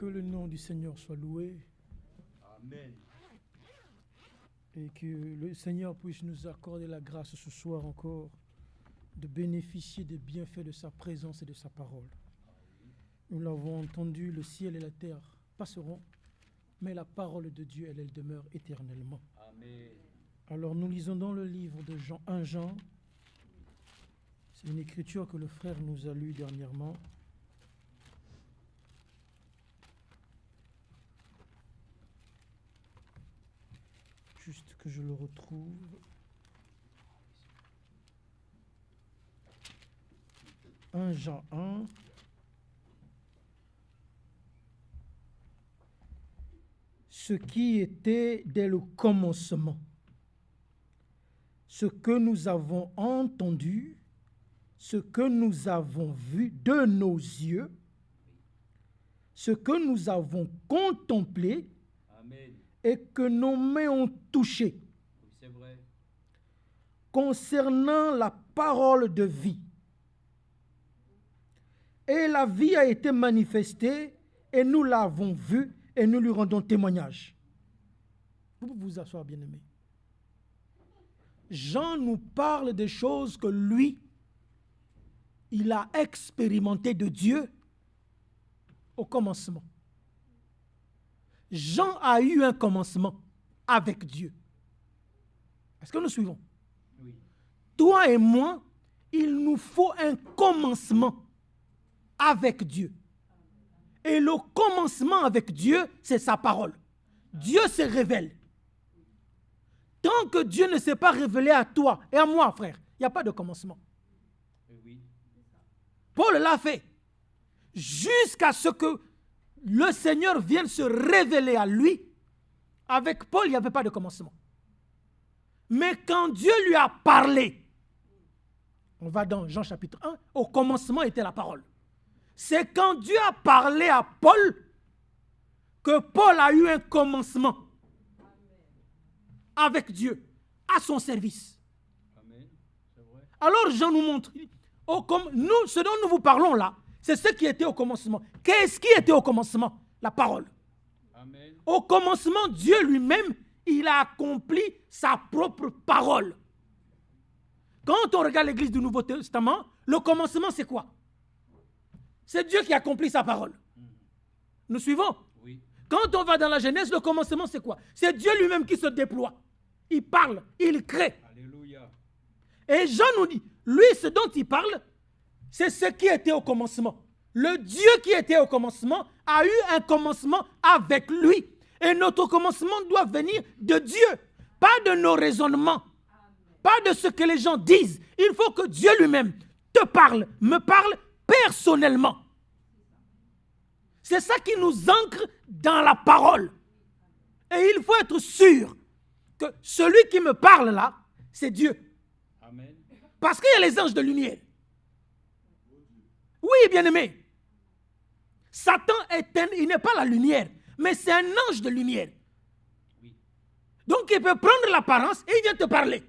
Que le nom du Seigneur soit loué. Amen. Et que le Seigneur puisse nous accorder la grâce ce soir encore de bénéficier des bienfaits de sa présence et de sa parole. Nous l'avons entendu, le ciel et la terre passeront, mais la parole de Dieu, elle demeure éternellement. Amen. Alors nous lisons dans le livre de Jean, 1 Jean, c'est une écriture que le frère nous a lue dernièrement. Juste que je le retrouve. Jean 1. Ce qui était dès le commencement, ce que nous avons entendu, ce que nous avons vu de nos yeux, ce que nous avons contemplé, Amen. et que nos mains ont touché, Oui, c'est vrai. concernant la parole de vie. Et la vie a été manifestée, et nous l'avons vue, et nous lui rendons témoignage. Vous pouvez vous asseoir, bien-aimés. Jean nous parle des choses que lui, il a expérimenté de Dieu au commencement. Jean a eu un commencement avec Dieu. Est-ce que nous suivons? Oui. Toi et moi, il nous faut un commencement avec Dieu. Et le commencement avec Dieu, c'est sa parole. Dieu se révèle. Tant que Dieu ne s'est pas révélé à toi et à moi, frère, il n'y a pas de commencement. Oui. Paul l'a fait. Jusqu'à ce que le Seigneur vienne se révéler à lui. Avec Paul, il n'y avait pas de commencement. Mais quand Dieu lui a parlé, on va dans Jean chapitre 1, au commencement était la parole. C'est quand Dieu a parlé à Paul que Paul a eu un commencement avec Dieu, à son service. Amen. C'est vrai. Alors Jean nous montre, nous, ce dont nous vous parlons là, c'est ce qui était au commencement. Qu'est-ce qui était au commencement? La parole. Amen. Au commencement, Dieu lui-même, il a accompli sa propre parole. Quand on regarde l'Église du Nouveau Testament, le commencement, c'est quoi? C'est Dieu qui accomplit sa parole. Nous suivons? Oui. Quand on va dans la Genèse, le commencement, c'est quoi? C'est Dieu lui-même qui se déploie. Il parle, il crée. Alléluia. Et Jean nous dit, lui, ce dont il parle, c'est ce qui était au commencement. Le Dieu qui était au commencement a eu un commencement avec lui. Et notre commencement doit venir de Dieu, pas de nos raisonnements, pas de ce que les gens disent. Il faut que Dieu lui-même te parle, me parle personnellement. C'est ça qui nous ancre dans la parole. Et il faut être sûr que celui qui me parle là, c'est Dieu. Amen. Parce qu'il y a les anges de lumière. Oui, bien-aimé. Satan il n'est pas la lumière, mais c'est un ange de lumière. Oui. Donc il peut prendre l'apparence et il vient te parler.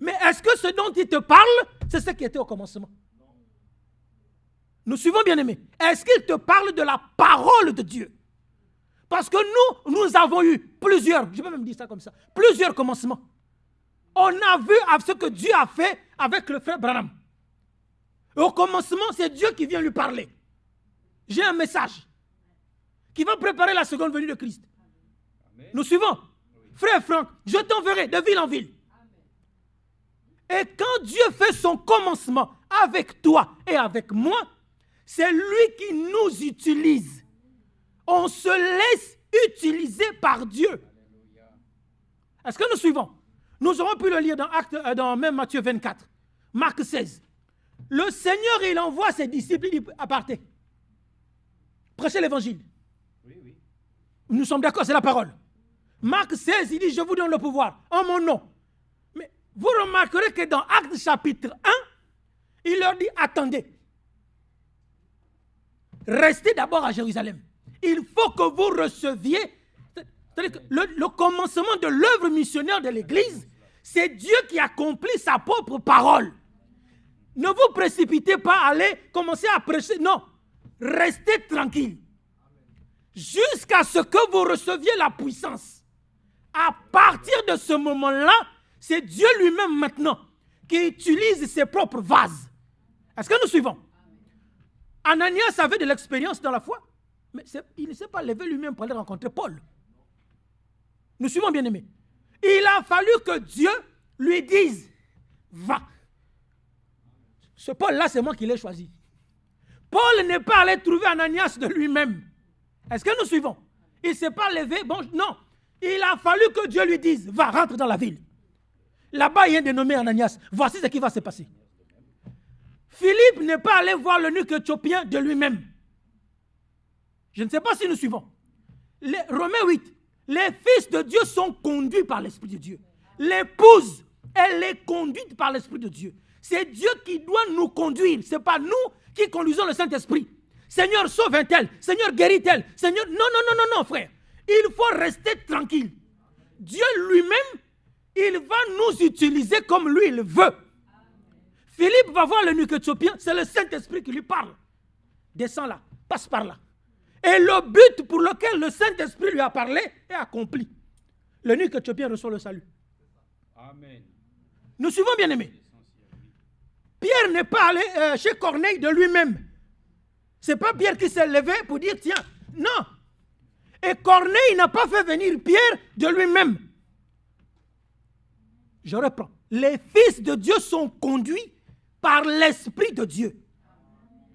Mais est-ce que ce dont il te parle, c'est ce qui était au commencement? Nous suivons, bien-aimé. Est-ce qu'il te parle de la parole de Dieu? Parce que nous avons eu plusieurs, je peux même dire ça comme ça, plusieurs commencements. On a vu ce que Dieu a fait avec le frère Branham. Et au commencement, c'est Dieu qui vient lui parler. J'ai un message qui va préparer la seconde venue de Christ. Amen. Nous suivons. Oui. Frère Franck, je t'enverrai de ville en ville. Et quand Dieu fait son commencement avec toi et avec moi, c'est lui qui nous utilise. On se laisse utiliser par Dieu. Alléluia. Est-ce que nous suivons? Nous aurons pu le lire dans même Matthieu 24, Marc 16. Le Seigneur, il envoie ses disciples, il dit, apartez. Prêchez l'évangile. Oui, oui. Nous sommes d'accord, c'est la parole. Marc 16, il dit, je vous donne le pouvoir, en mon nom. Mais vous remarquerez que dans Actes chapitre 1, il leur dit, attendez. Restez d'abord à Jérusalem. Il faut que vous receviez, c'est-à-dire que le commencement de l'œuvre missionnaire de l'Église, c'est Dieu qui accomplit sa propre parole. Ne vous précipitez pas à aller commencer à prêcher. Non, restez tranquille. jusqu'à ce que vous receviez la puissance. À partir de ce moment-là, c'est Dieu lui-même maintenant qui utilise ses propres vases. Est-ce que nous suivons? Ananias avait de l'expérience dans la foi, mais il ne s'est pas levé lui-même pour aller rencontrer Paul. Nous suivons, bien-aimés. Il a fallu que Dieu lui dise, va. Ce Paul-là, c'est moi qui l'ai choisi. Paul n'est pas allé trouver Ananias de lui-même. Est-ce que nous suivons? Il ne s'est pas levé, bon, non. Il a fallu que Dieu lui dise, va, rentre dans la ville. Là-bas, il y a un dénommé Ananias. Voici ce qui va se passer. Philippe n'est pas allé voir l'eunuque éthiopien de lui-même. Je ne sais pas si nous suivons. Romains 8. Les fils de Dieu sont conduits par l'Esprit de Dieu. L'épouse, elle est conduite par l'Esprit de Dieu. C'est Dieu qui doit nous conduire. Ce n'est pas nous qui conduisons le Saint-Esprit. Seigneur, sauve un tel. Seigneur, guéris tel. Seigneur, non, frère. Il faut rester tranquille. Dieu lui-même, il va nous utiliser comme lui il veut. Philippe va voir l'eunuque éthiopien, c'est le Saint-Esprit qui lui parle. Descends là, passe par là. Et le but pour lequel le Saint-Esprit lui a parlé est accompli. L'eunuque éthiopien reçoit le salut. Amen. Nous suivons, bien-aimés. Pierre n'est pas allé chez Corneille de lui-même. Ce n'est pas Pierre qui s'est levé pour dire tiens, non. Et Corneille n'a pas fait venir Pierre de lui-même. Je reprends. Les fils de Dieu sont conduits par l'Esprit de Dieu.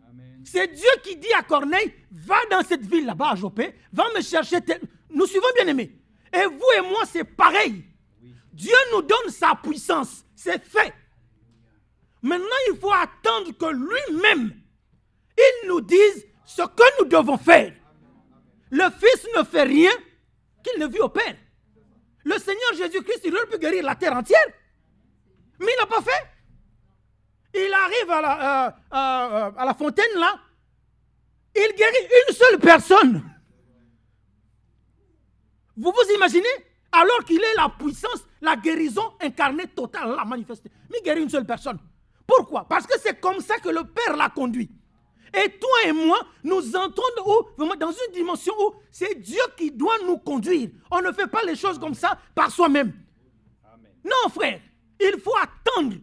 Amen. C'est Dieu qui dit à Corneille, va dans cette ville là-bas à Jopé, va me chercher tel... Nous suivons, bien-aimés. Et vous et moi, c'est pareil. Oui. Dieu nous donne sa puissance. C'est fait. Maintenant, il faut attendre que lui-même, il nous dise ce que nous devons faire. Le Fils ne fait rien qu'il ne vit au Père. Le Seigneur Jésus-Christ, il aurait pu guérir la terre entière. Mais il n'a pas fait. Il arrive à la fontaine là. Il guérit une seule personne. Vous vous imaginez? Alors qu'il est la puissance, la guérison incarnée totale, la manifestée. Mais il guérit une seule personne. Pourquoi? Parce que c'est comme ça que le Père l'a conduit. Et toi et moi, nous entrons dans une dimension où c'est Dieu qui doit nous conduire. On ne fait pas les choses comme ça par soi-même. Amen. Non, frère, il faut attendre.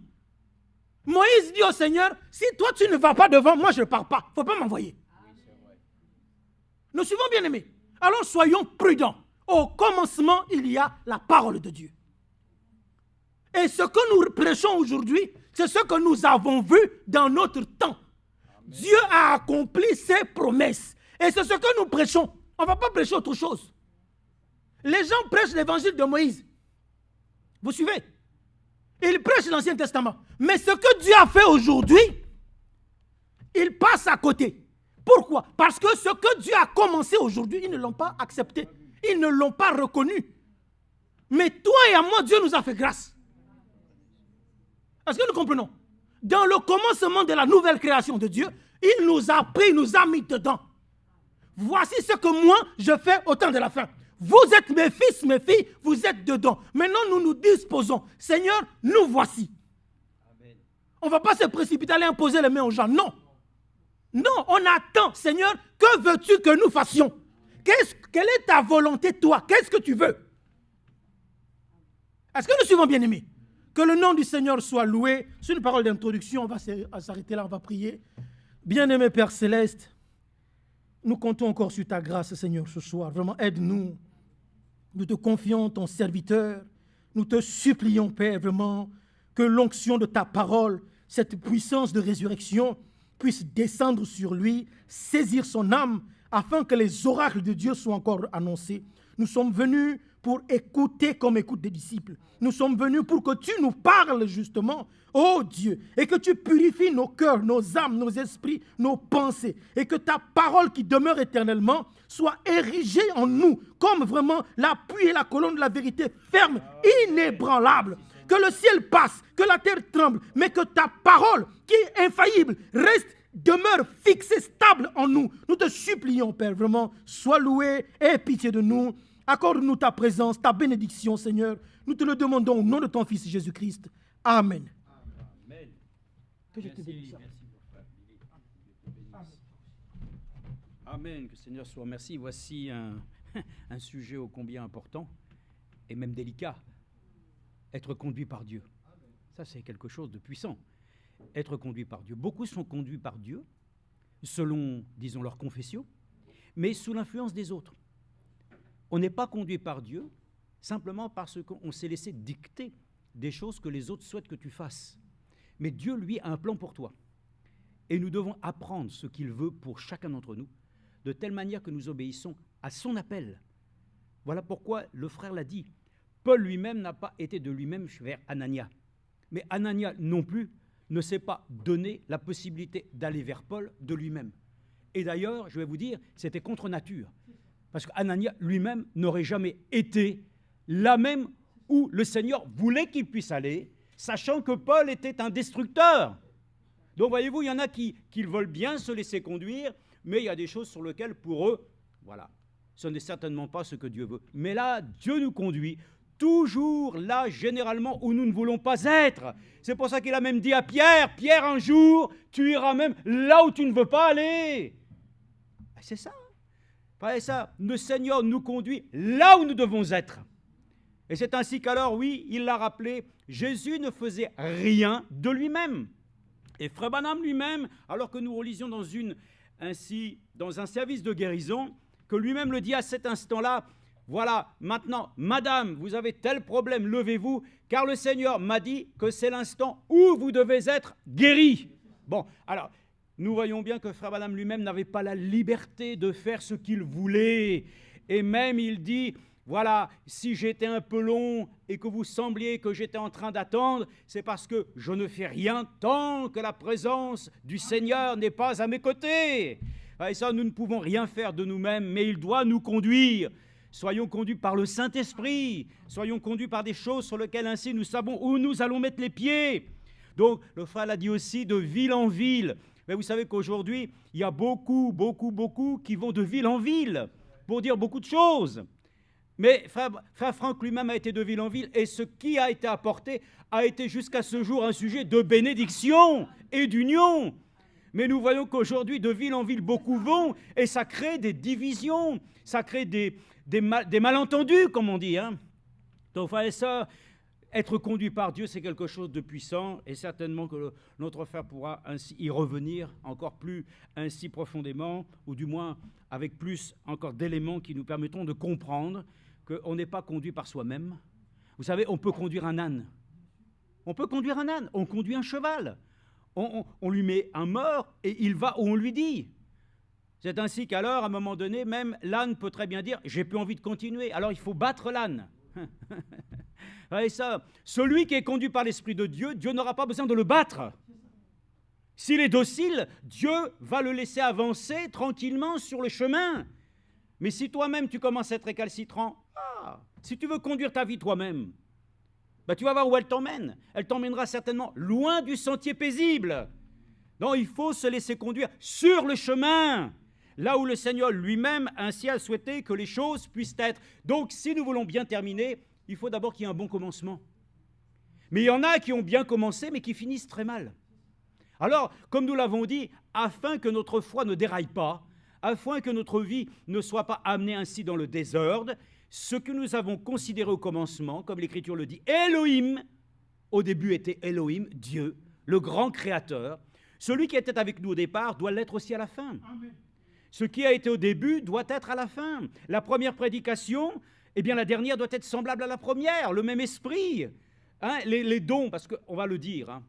Moïse dit au Seigneur, si toi tu ne vas pas devant, moi je ne pars pas. Il ne faut pas m'envoyer. Oui, nous suivons, bien aimés. Alors soyons prudents. Au commencement, il y a la parole de Dieu. Et ce que nous prêchons aujourd'hui, c'est ce que nous avons vu dans notre temps. Dieu a accompli ses promesses. Et c'est ce que nous prêchons. On ne va pas prêcher autre chose. Les gens prêchent l'évangile de Moïse. Vous suivez? Ils prêchent l'Ancien Testament. Mais ce que Dieu a fait aujourd'hui, ils passent à côté. Pourquoi? Parce que ce que Dieu a commencé aujourd'hui, ils ne l'ont pas accepté. Ils ne l'ont pas reconnu. Mais toi et à moi, Dieu nous a fait grâce. Est-ce que nous comprenons? Dans le commencement de la nouvelle création de Dieu, il nous a pris, il nous a mis dedans. Voici ce que moi, je fais au temps de la fin. Vous êtes mes fils, mes filles, vous êtes dedans. Maintenant, nous nous disposons. Seigneur, nous voici. Amen. On ne va pas se précipiter à aller imposer les mains aux gens. Non. Non, on attend. Seigneur, que veux-tu que nous fassions? Quelle est ta volonté, toi? Qu'est-ce que tu veux? Est-ce que nous suivons, bien-aimés? Que le nom du Seigneur soit loué. C'est une parole d'introduction. On va s'arrêter là, on va prier. Bien-aimé Père Céleste, nous comptons encore sur ta grâce, Seigneur, ce soir. Vraiment, aide-nous. Nous te confions ton serviteur. Nous te supplions, Père, vraiment, que l'onction de ta parole, cette puissance de résurrection, puisse descendre sur lui, saisir son âme, afin que les oracles de Dieu soient encore annoncés. Nous sommes venus pour écouter comme écoutent des disciples. Nous sommes venus pour que tu nous parles justement, oh Dieu, et que tu purifies nos cœurs, nos âmes, nos esprits, nos pensées, et que ta parole qui demeure éternellement soit érigée en nous comme vraiment l'appui et la colonne de la vérité ferme, inébranlable. Que le ciel passe, que la terre tremble, mais que ta parole qui est infaillible demeure fixée, stable en nous. Nous te supplions, Père, vraiment, sois loué et aie pitié de nous. Accorde-nous ta présence, ta bénédiction, Seigneur. Nous te le demandons au nom de ton Fils Jésus-Christ. Amen. Amen. Que je te bénisse. Merci, mon frère. Amen. Amen. Que le Seigneur soit remercié. Voici un sujet ô combien important et même délicat. Être conduit par Dieu. Ça, c'est quelque chose de puissant. Être conduit par Dieu. Beaucoup sont conduits par Dieu, selon, disons, leur confession, mais sous l'influence des autres. On n'est pas conduit par Dieu simplement parce qu'on s'est laissé dicter des choses que les autres souhaitent que tu fasses. Mais Dieu, lui, a un plan pour toi. Et nous devons apprendre ce qu'il veut pour chacun d'entre nous, de telle manière que nous obéissons à son appel. Voilà pourquoi le frère l'a dit. Paul lui-même n'a pas été de lui-même vers Anania. Mais Anania non plus ne s'est pas donné la possibilité d'aller vers Paul de lui-même. Et d'ailleurs, je vais vous dire, c'était contre nature. Parce qu'Anania lui-même n'aurait jamais été là même où le Seigneur voulait qu'il puisse aller, sachant que Paul était un destructeur. Donc voyez-vous, il y en a qui veulent bien se laisser conduire, mais il y a des choses sur lesquelles pour eux, voilà, ce n'est certainement pas ce que Dieu veut. Mais là, Dieu nous conduit toujours là, généralement, où nous ne voulons pas être. C'est pour ça qu'il a même dit à Pierre, « Pierre, un jour, tu iras même là où tu ne veux pas aller. » C'est ça. Pas ça. Le Seigneur nous conduit là où nous devons être. Et c'est ainsi qu'alors, oui, il l'a rappelé, Jésus ne faisait rien de lui-même. Et Frère Branham lui-même, alors que nous relisions dans un service de guérison, que lui-même le dit à cet instant-là, voilà, maintenant, madame, vous avez tel problème, levez-vous, car le Seigneur m'a dit que c'est l'instant où vous devez être guéri. Bon, alors, nous voyons bien que Frère Branham lui-même n'avait pas la liberté de faire ce qu'il voulait. Et même, il dit, voilà, si j'étais un peu long et que vous sembliez que j'étais en train d'attendre, c'est parce que je ne fais rien tant que la présence du Seigneur n'est pas à mes côtés. Et ça, nous ne pouvons rien faire de nous-mêmes, mais il doit nous conduire. Soyons conduits par le Saint-Esprit, soyons conduits par des choses sur lesquelles ainsi nous savons où nous allons mettre les pieds. Donc, le frère l'a dit aussi, de ville en ville. Mais vous savez qu'aujourd'hui, il y a beaucoup qui vont de ville en ville pour dire beaucoup de choses. Mais frère Franck lui-même a été de ville en ville, et ce qui a été apporté a été jusqu'à ce jour un sujet de bénédiction et d'union. Mais nous voyons qu'aujourd'hui, de ville en ville, beaucoup vont, et ça crée des divisions, ça crée des malentendus, comme on dit. Donc, frère et sœurs, être conduit par Dieu, c'est quelque chose de puissant, et certainement que notre frère pourra ainsi y revenir encore plus ainsi profondément, ou du moins avec plus encore d'éléments qui nous permettront de comprendre qu'on n'est pas conduit par soi-même. Vous savez, on peut conduire un âne. On peut conduire un âne, on conduit un cheval. On lui met un mors et il va où on lui dit. C'est ainsi qu'alors, à un moment donné, même l'âne peut très bien dire « j'ai plus envie de continuer ». Alors il faut battre l'âne. Et ça, celui qui est conduit par l'Esprit de Dieu, Dieu n'aura pas besoin de le battre. S'il est docile, Dieu va le laisser avancer tranquillement sur le chemin. Mais si toi-même tu commences à être récalcitrant, si tu veux conduire ta vie toi-même, tu vas voir où elle t'emmène. Elle t'emmènera certainement loin du sentier paisible. Non, il faut se laisser conduire sur le chemin, là où le Seigneur lui-même ainsi a souhaité que les choses puissent être. Donc, si nous voulons bien terminer, il faut d'abord qu'il y ait un bon commencement. Mais il y en a qui ont bien commencé, mais qui finissent très mal. Alors, comme nous l'avons dit, afin que notre foi ne déraille pas, afin que notre vie ne soit pas amenée ainsi dans le désordre, ce que nous avons considéré au commencement, comme l'Écriture le dit, Elohim, au début était Elohim, Dieu, le grand créateur. Celui qui était avec nous au départ doit l'être aussi à la fin. Amen. Ce qui a été au début doit être à la fin. La première prédication, eh bien la dernière doit être semblable à la première, le même esprit. Les dons, parce qu'on va le dire,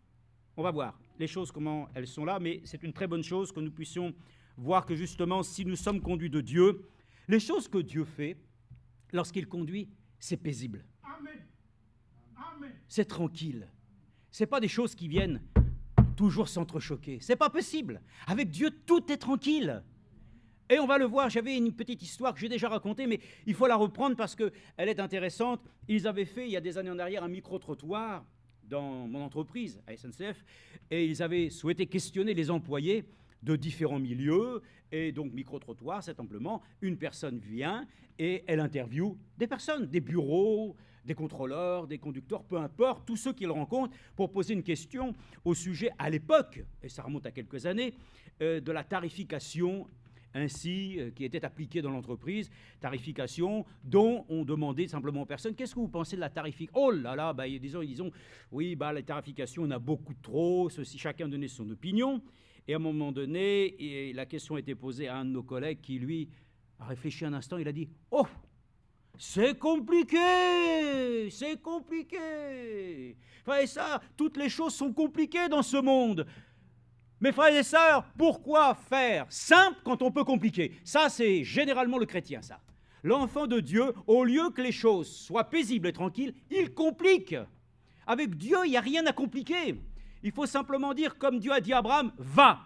on va voir les choses, comment elles sont là, mais c'est une très bonne chose que nous puissions voir que justement, si nous sommes conduits de Dieu, les choses que Dieu fait, lorsqu'il conduit, c'est paisible. Amen. Amen. C'est tranquille. Ce n'est pas des choses qui viennent toujours s'entrechoquer. Ce n'est pas possible. Avec Dieu, tout est tranquille. Et on va le voir, j'avais une petite histoire que j'ai déjà racontée, mais il faut la reprendre parce qu'elle est intéressante. Ils avaient fait, il y a des années en arrière, un micro-trottoir dans mon entreprise, à SNCF, et ils avaient souhaité questionner les employés de différents milieux, et donc micro-trottoir, c'est simplement une personne vient et elle interviewe des personnes, des bureaux, des contrôleurs, des conducteurs, peu importe, tous ceux qu'ils rencontrent, pour poser une question au sujet, à l'époque, et ça remonte à quelques années, de la tarification ainsi qui étaient appliquées dans l'entreprise, tarification dont on demandait simplement aux personnes, qu'est-ce que vous pensez de la tarification? Oh là là, disons, oui, la tarification, on a beaucoup trop, ceci, chacun donnait son opinion. Et à un moment donné, la question a été posée à un de nos collègues qui, lui, a réfléchi un instant, il a dit, oh, c'est compliqué, c'est compliqué. Frères et sœurs, toutes les choses sont compliquées dans ce monde. Mes frères et sœurs, pourquoi faire simple quand on peut compliquer? Ça, c'est généralement le chrétien, ça. L'enfant de Dieu, au lieu que les choses soient paisibles et tranquilles, il complique. Avec Dieu, il n'y a rien à compliquer. Il faut simplement dire, comme Dieu a dit à Abraham, va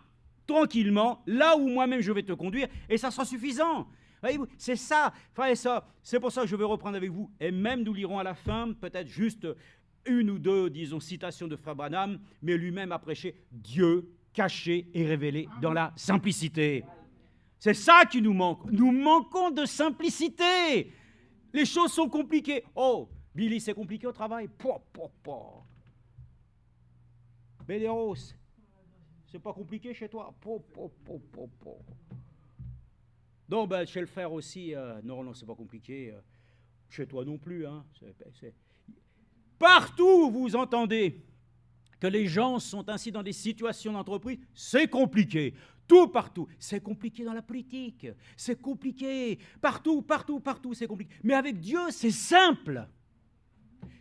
tranquillement, là où moi-même je vais te conduire, et ça sera suffisant. Voyez-vous, c'est ça, frères et sœurs, c'est pour ça que je vais reprendre avec vous, et même nous lirons à la fin, peut-être juste une ou deux, disons, citations de Frère Branham, mais lui-même a prêché Dieu caché et révélé dans la simplicité. C'est ça qui nous manque. Nous manquons de simplicité. Les choses sont compliquées. Oh, Billy, c'est compliqué au travail. Bédéros, c'est pas compliqué chez toi. Non, chez le frère aussi, non, c'est pas compliqué. Chez toi non plus. Hein. Partout où vous entendez que les gens sont ainsi dans des situations d'entreprise, c'est compliqué. Tout partout. C'est compliqué dans la politique. C'est compliqué. Partout, c'est compliqué. Mais avec Dieu, c'est simple.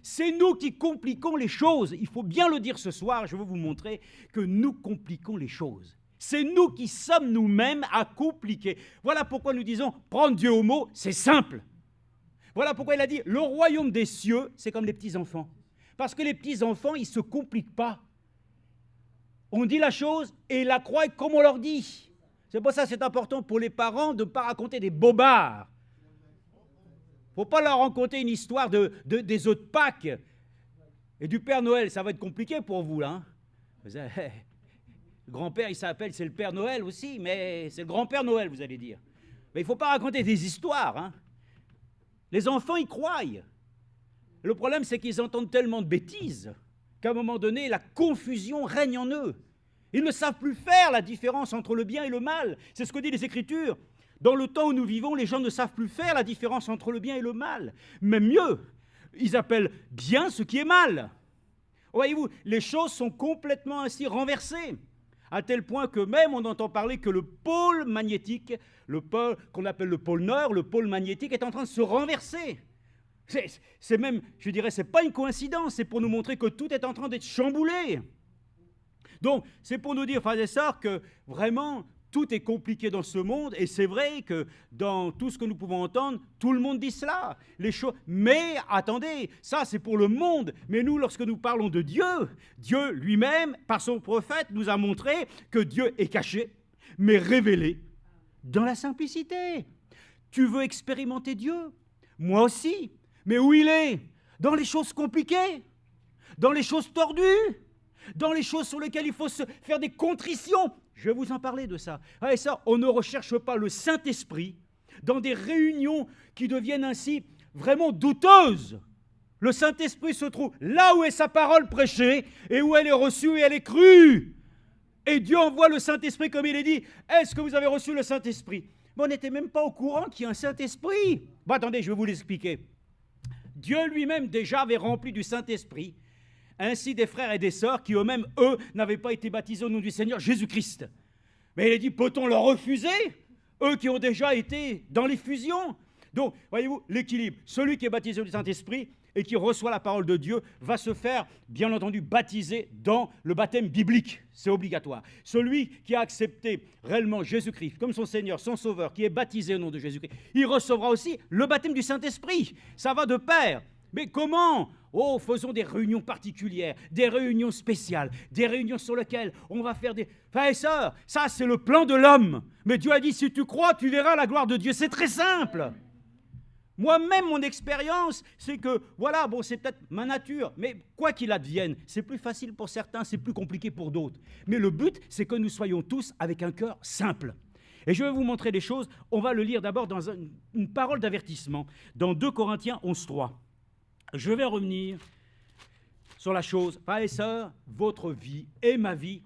C'est nous qui compliquons les choses. Il faut bien le dire ce soir, je veux vous montrer que nous compliquons les choses. C'est nous qui sommes nous-mêmes à compliquer. Voilà pourquoi nous disons, prendre Dieu au mot, c'est simple. Voilà pourquoi il a dit, le royaume des cieux, c'est comme les petits-enfants. Parce que les petits-enfants, ils ne se compliquent pas. On dit la chose et ils la croient comme on leur dit. C'est pour ça que c'est important pour les parents de ne pas raconter des bobards. Il ne faut pas leur raconter une histoire des œufs de Pâques et du Père Noël. Ça va être compliqué pour vous, là. Le grand-père, il s'appelle, c'est le Père Noël aussi, mais c'est le grand-père Noël, vous allez dire. Mais il ne faut pas raconter des histoires. Hein. Les enfants, ils croient. Le problème, c'est qu'ils entendent tellement de bêtises qu'à un moment donné, la confusion règne en eux. Ils ne savent plus faire la différence entre le bien et le mal. C'est ce que disent les Écritures. Dans le temps où nous vivons, les gens ne savent plus faire la différence entre le bien et le mal. Même mieux, ils appellent bien ce qui est mal. Voyez-vous, les choses sont complètement ainsi renversées, à tel point que même on entend parler que le pôle magnétique, le pôle qu'on appelle le pôle nord, le pôle magnétique est en train de se renverser. C'est même, je dirais, c'est pas une coïncidence, c'est pour nous montrer que tout est en train d'être chamboulé. Donc, c'est pour nous dire, frères et sœurs, que vraiment, tout est compliqué dans ce monde, et c'est vrai que dans tout ce que nous pouvons entendre, tout le monde dit cela. Les choses. Mais attendez, ça c'est pour le monde. Mais nous, lorsque nous parlons de Dieu, Dieu lui-même, par son prophète, nous a montré que Dieu est caché, mais révélé dans la simplicité. Tu veux expérimenter Dieu? Moi aussi. Mais où il est? Dans les choses compliquées, dans les choses tordues, dans les choses sur lesquelles il faut se faire des contritions. Je vais vous en parler de ça. Et ça, on ne recherche pas le Saint-Esprit dans des réunions qui deviennent ainsi vraiment douteuses. Le Saint-Esprit se trouve là où est sa parole prêchée et où elle est reçue et elle est crue. Et Dieu envoie le Saint-Esprit comme il est dit. Est-ce que vous avez reçu le Saint-Esprit? On n'était même pas au courant qu'il y a un Saint-Esprit. Bon, attendez, je vais vous l'expliquer. Dieu lui-même déjà avait rempli du Saint-Esprit ainsi des frères et des sœurs qui eux-mêmes, eux, n'avaient pas été baptisés au nom du Seigneur Jésus-Christ. Mais il a dit, peut-on leur refuser? Eux qui ont déjà été dans l'effusion. Donc, voyez-vous, l'équilibre. Celui qui est baptisé du Saint-Esprit et qui reçoit la parole de Dieu va se faire, bien entendu, baptiser dans le baptême biblique. C'est obligatoire. Celui qui a accepté réellement Jésus-Christ comme son Seigneur, son Sauveur, qui est baptisé au nom de Jésus-Christ, il recevra aussi le baptême du Saint-Esprit. Ça va de pair. Mais comment? Oh, faisons des réunions particulières, des réunions spéciales, des réunions sur lesquelles on va faire des... Frères et sœurs, ça c'est le plan de l'homme. Mais Dieu a dit, si tu crois, tu verras la gloire de Dieu. C'est très simple. Moi-même, mon expérience, c'est que, voilà, bon, c'est peut-être ma nature, mais quoi qu'il advienne, c'est plus facile pour certains, c'est plus compliqué pour d'autres. Mais le but, c'est que nous soyons tous avec un cœur simple. Et je vais vous montrer des choses. On va le lire d'abord dans une parole d'avertissement, dans 2 Corinthiens 11:3. Je vais revenir sur la chose. Frères et sœurs, votre vie et ma vie,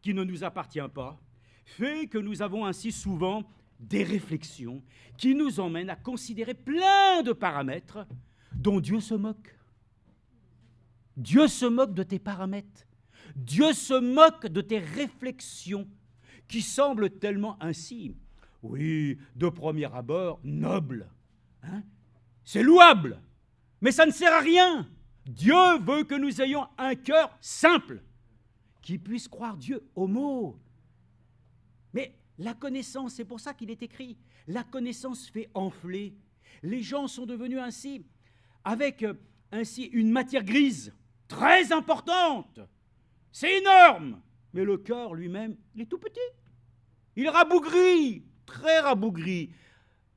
qui ne nous appartient pas, fait que nous avons ainsi souvent des réflexions qui nous emmènent à considérer plein de paramètres dont Dieu se moque. Dieu se moque de tes paramètres. Dieu se moque de tes réflexions qui semblent tellement ainsi, oui, de premier abord, nobles. Hein? C'est louable, mais ça ne sert à rien. Dieu veut que nous ayons un cœur simple, qui puisse croire Dieu au mot. Mais la connaissance, c'est pour ça qu'il est écrit, la connaissance fait enfler. Les gens sont devenus ainsi, avec ainsi une matière grise, très importante. C'est énorme. Mais le cœur lui-même, il est tout petit. Il est rabougri, très rabougri.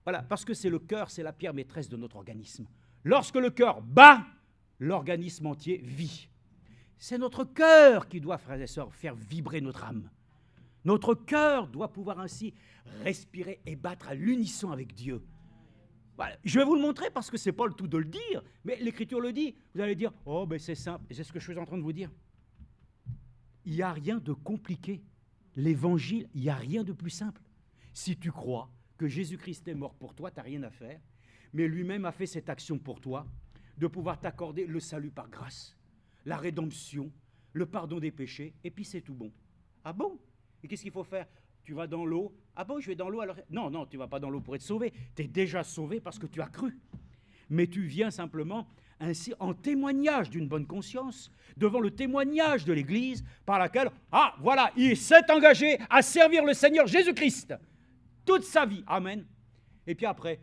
Voilà, parce que c'est le cœur, c'est la pierre maîtresse de notre organisme. Lorsque le cœur bat, l'organisme entier vit. C'est notre cœur qui doit, frères et sœurs, faire vibrer notre âme. Notre cœur doit pouvoir ainsi respirer et battre à l'unisson avec Dieu. Voilà. Je vais vous le montrer parce que ce n'est pas le tout de le dire, mais l'Écriture le dit. Vous allez dire, oh ben c'est simple, et c'est ce que je suis en train de vous dire. Il n'y a rien de compliqué. L'Évangile, il n'y a rien de plus simple. Si tu crois que Jésus-Christ est mort pour toi, tu n'as rien à faire, mais lui-même a fait cette action pour toi, de pouvoir t'accorder le salut par grâce, la rédemption, le pardon des péchés, et puis c'est tout bon. Ah bon? Et qu'est-ce qu'il faut faire? Tu vas dans l'eau. Ah bon, je vais dans l'eau alors? Non, non, tu ne vas pas dans l'eau pour être sauvé. Tu es déjà sauvé parce que tu as cru. Mais tu viens simplement ainsi en témoignage d'une bonne conscience, devant le témoignage de l'Église, par laquelle, ah voilà, il s'est engagé à servir le Seigneur Jésus-Christ toute sa vie. Amen. Et puis après,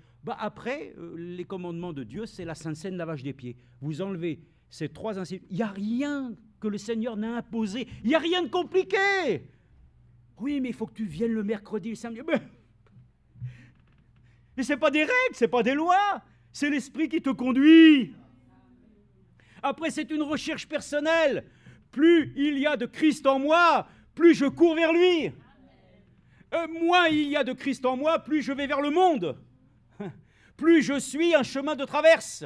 les commandements de Dieu, c'est la Sainte Seine, lavage des pieds. Vous enlevez ces trois incisions. Il n'y a rien que le Seigneur n'a imposé. Il n'y a rien de compliqué. Oui, mais il faut que tu viennes le mercredi, le samedi. Mais ce n'est pas des règles, ce n'est pas des lois. C'est l'Esprit qui te conduit. Après, c'est une recherche personnelle. Plus il y a de Christ en moi, plus je cours vers lui. Moins il y a de Christ en moi, plus je vais vers le monde. Plus je suis un chemin de traverse.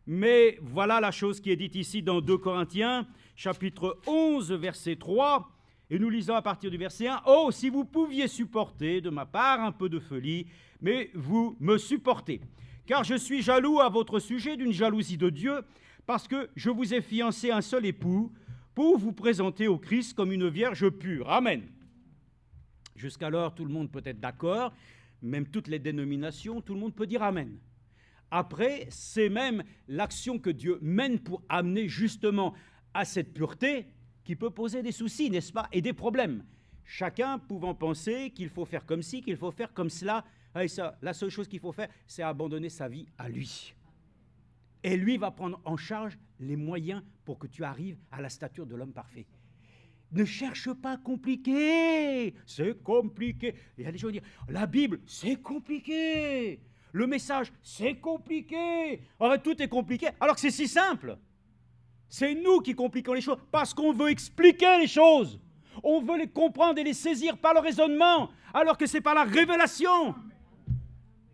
Mais voilà la chose qui est dite ici dans 2 Corinthiens, chapitre 11, verset 3. Et nous lisons à partir du verset 1. « Oh, si vous pouviez supporter de ma part un peu de folie, mais vous me supportez. Car je suis jaloux à votre sujet d'une jalousie de Dieu, parce que je vous ai fiancé un seul époux pour vous présenter au Christ comme une vierge pure. » Amen. Jusqu'alors, tout le monde peut être d'accord, même toutes les dénominations, tout le monde peut dire Amen. Après, c'est même l'action que Dieu mène pour amener justement à cette pureté qui peut poser des soucis, n'est-ce pas, et des problèmes. Chacun pouvant penser qu'il faut faire comme ci, qu'il faut faire comme cela. Et ça, la seule chose qu'il faut faire, c'est abandonner sa vie à lui. Et lui va prendre en charge les moyens pour que tu arrives à la stature de l'homme parfait. Ne cherche pas compliqué, c'est compliqué. Il y a des gens qui disent, la Bible, c'est compliqué. Le message, c'est compliqué. En fait, tout est compliqué, alors que c'est si simple. C'est nous qui compliquons les choses, parce qu'on veut expliquer les choses. On veut les comprendre et les saisir par le raisonnement, alors que c'est par la révélation.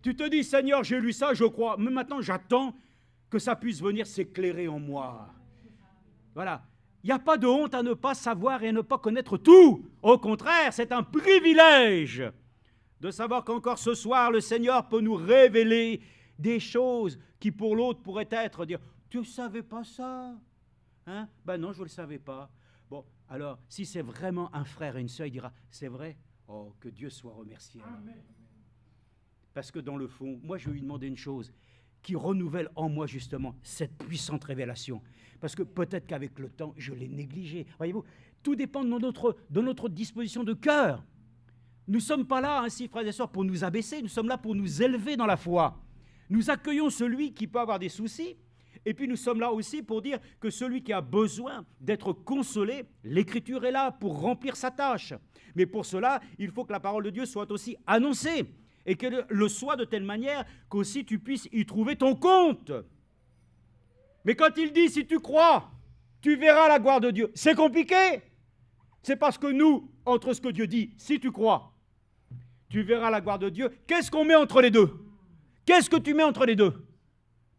Tu te dis, Seigneur, j'ai lu ça, je crois, mais maintenant j'attends que ça puisse venir s'éclairer en moi. Voilà. Il n'y a pas de honte à ne pas savoir et à ne pas connaître tout. Au contraire, c'est un privilège de savoir qu'encore ce soir, le Seigneur peut nous révéler des choses qui pour l'autre pourraient être, dire, tu ne savais pas ça? Hein? Ben non, je ne le savais pas. Bon, alors, si c'est vraiment un frère et une sœur, il dira, c'est vrai? Oh, que Dieu soit remercié. Amen. Parce que dans le fond, moi, je vais lui demander une chose qui renouvelle en moi justement cette puissante révélation. Parce que peut-être qu'avec le temps, je l'ai négligé. Voyez-vous, tout dépend de notre disposition de cœur. Nous ne sommes pas là, ainsi, frères et sœurs, pour nous abaisser, nous sommes là pour nous élever dans la foi. Nous accueillons celui qui peut avoir des soucis, et puis nous sommes là aussi pour dire que celui qui a besoin d'être consolé, l'Écriture est là pour remplir sa tâche. Mais pour cela, il faut que la parole de Dieu soit aussi annoncée, et qu'elle le soit de telle manière qu'aussi tu puisses y trouver ton compte. Mais quand il dit, si tu crois, tu verras la gloire de Dieu, c'est compliqué. C'est parce que nous, entre ce que Dieu dit, si tu crois, tu verras la gloire de Dieu, qu'est-ce qu'on met entre les deux? Qu'est-ce que tu mets entre les deux?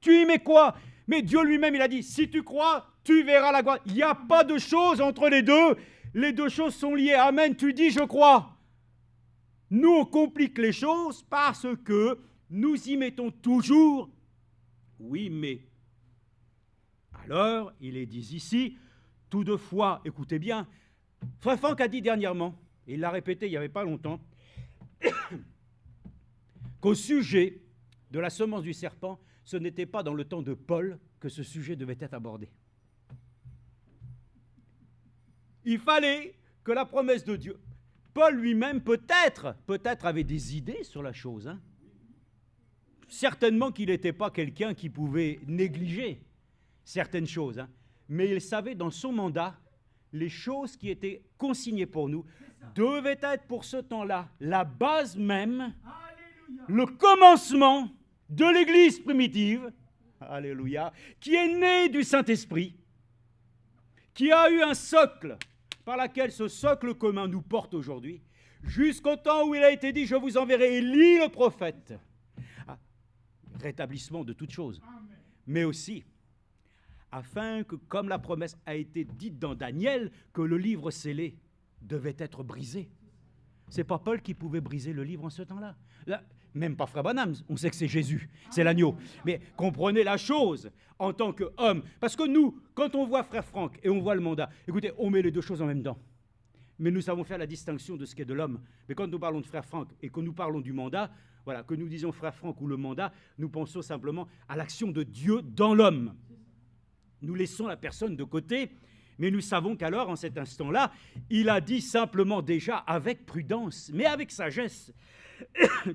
Tu y mets quoi? Mais Dieu lui-même, il a dit, si tu crois, tu verras la gloire. Il n'y a pas de chose entre les deux. Les deux choses sont liées. Amen, tu dis, je crois. Nous, on complique les choses parce que nous y mettons toujours « oui, mais ». Alors, il est dit ici, toutefois, écoutez bien, Frère Franck a dit dernièrement, et il l'a répété il n'y avait pas longtemps, qu'au sujet de la semence du serpent, ce n'était pas dans le temps de Paul que ce sujet devait être abordé. Il fallait que la promesse de Dieu, Paul lui-même peut-être avait des idées sur la chose. Hein. Certainement qu'il n'était pas quelqu'un qui pouvait négliger certaines choses, hein. Mais il savait dans son mandat, les choses qui étaient consignées pour nous devaient être pour ce temps-là la base même, le commencement de l'Église primitive, alléluia, qui est née du Saint-Esprit, qui a eu un socle par lequel ce socle commun nous porte aujourd'hui, jusqu'au temps où il a été dit « Je vous enverrai Élie le prophète ». Rétablissement de toutes choses, mais aussi afin que, comme la promesse a été dite dans Daniel, que le livre scellé devait être brisé. Ce n'est pas Paul qui pouvait briser le livre en ce temps-là. Là, même pas Frère Branham, on sait que c'est Jésus, c'est l'agneau. Mais comprenez la chose en tant qu'homme. Parce que nous, quand on voit Frère Franck et on voit le mandat, écoutez, on met les deux choses en même temps. Mais nous savons faire la distinction de ce qu'est de l'homme. Mais quand nous parlons de Frère Franck et que nous parlons du mandat, voilà, que nous disons Frère Franck ou le mandat, nous pensons simplement à l'action de Dieu dans l'homme. Nous laissons la personne de côté, mais nous savons qu'alors, en cet instant-là, il a dit simplement déjà avec prudence, mais avec sagesse,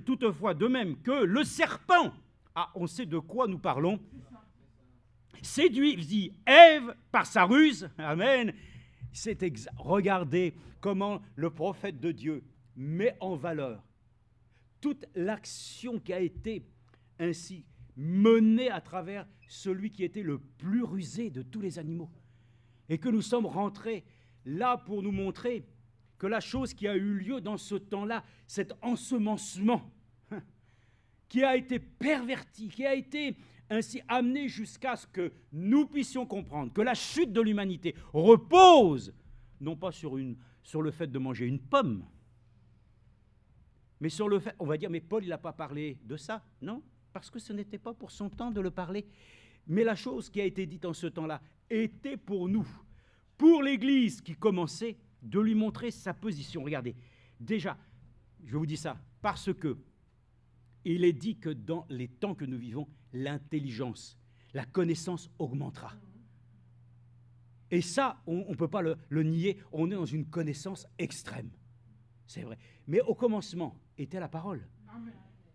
toutefois de même que le serpent, on sait de quoi nous parlons, séduisit Ève par sa ruse, amen. Regardez comment le prophète de Dieu met en valeur toute l'action qui a été ainsi menée à travers celui qui était le plus rusé de tous les animaux. Et que nous sommes rentrés là pour nous montrer que la chose qui a eu lieu dans ce temps-là, cet ensemencement, qui a été perverti, qui a été ainsi amené jusqu'à ce que nous puissions comprendre que la chute de l'humanité repose, non pas sur le fait de manger une pomme, mais sur le fait, on va dire, mais Paul, il n'a pas parlé de ça, non? Parce que ce n'était pas pour son temps de le parler. Mais la chose qui a été dite en ce temps-là était pour nous, pour l'Église qui commençait, de lui montrer sa position. Regardez, déjà, je vous dis ça, parce que il est dit que dans les temps que nous vivons, l'intelligence, la connaissance augmentera. Et ça, on ne peut pas le nier, on est dans une connaissance extrême. C'est vrai. Mais au commencement était la parole. Amen.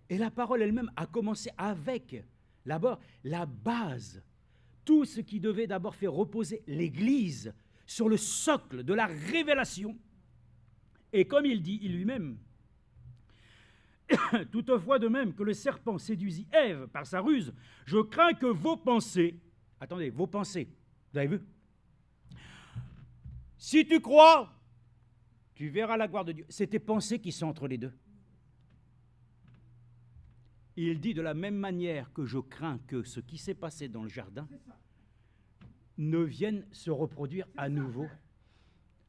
Et la parole elle-même a commencé avec, d'abord, la base. Tout ce qui devait d'abord faire reposer l'Église sur le socle de la révélation. Et comme il dit, il lui-même, toutefois de même que le serpent séduisit Ève par sa ruse, je crains que vos pensées, attendez, vos pensées, vous avez vu? Si tu crois, tu verras la gloire de Dieu. C'est tes pensées qui sont entre les deux. Il dit de la même manière que je crains que ce qui s'est passé dans le jardin ne vienne se reproduire à nouveau.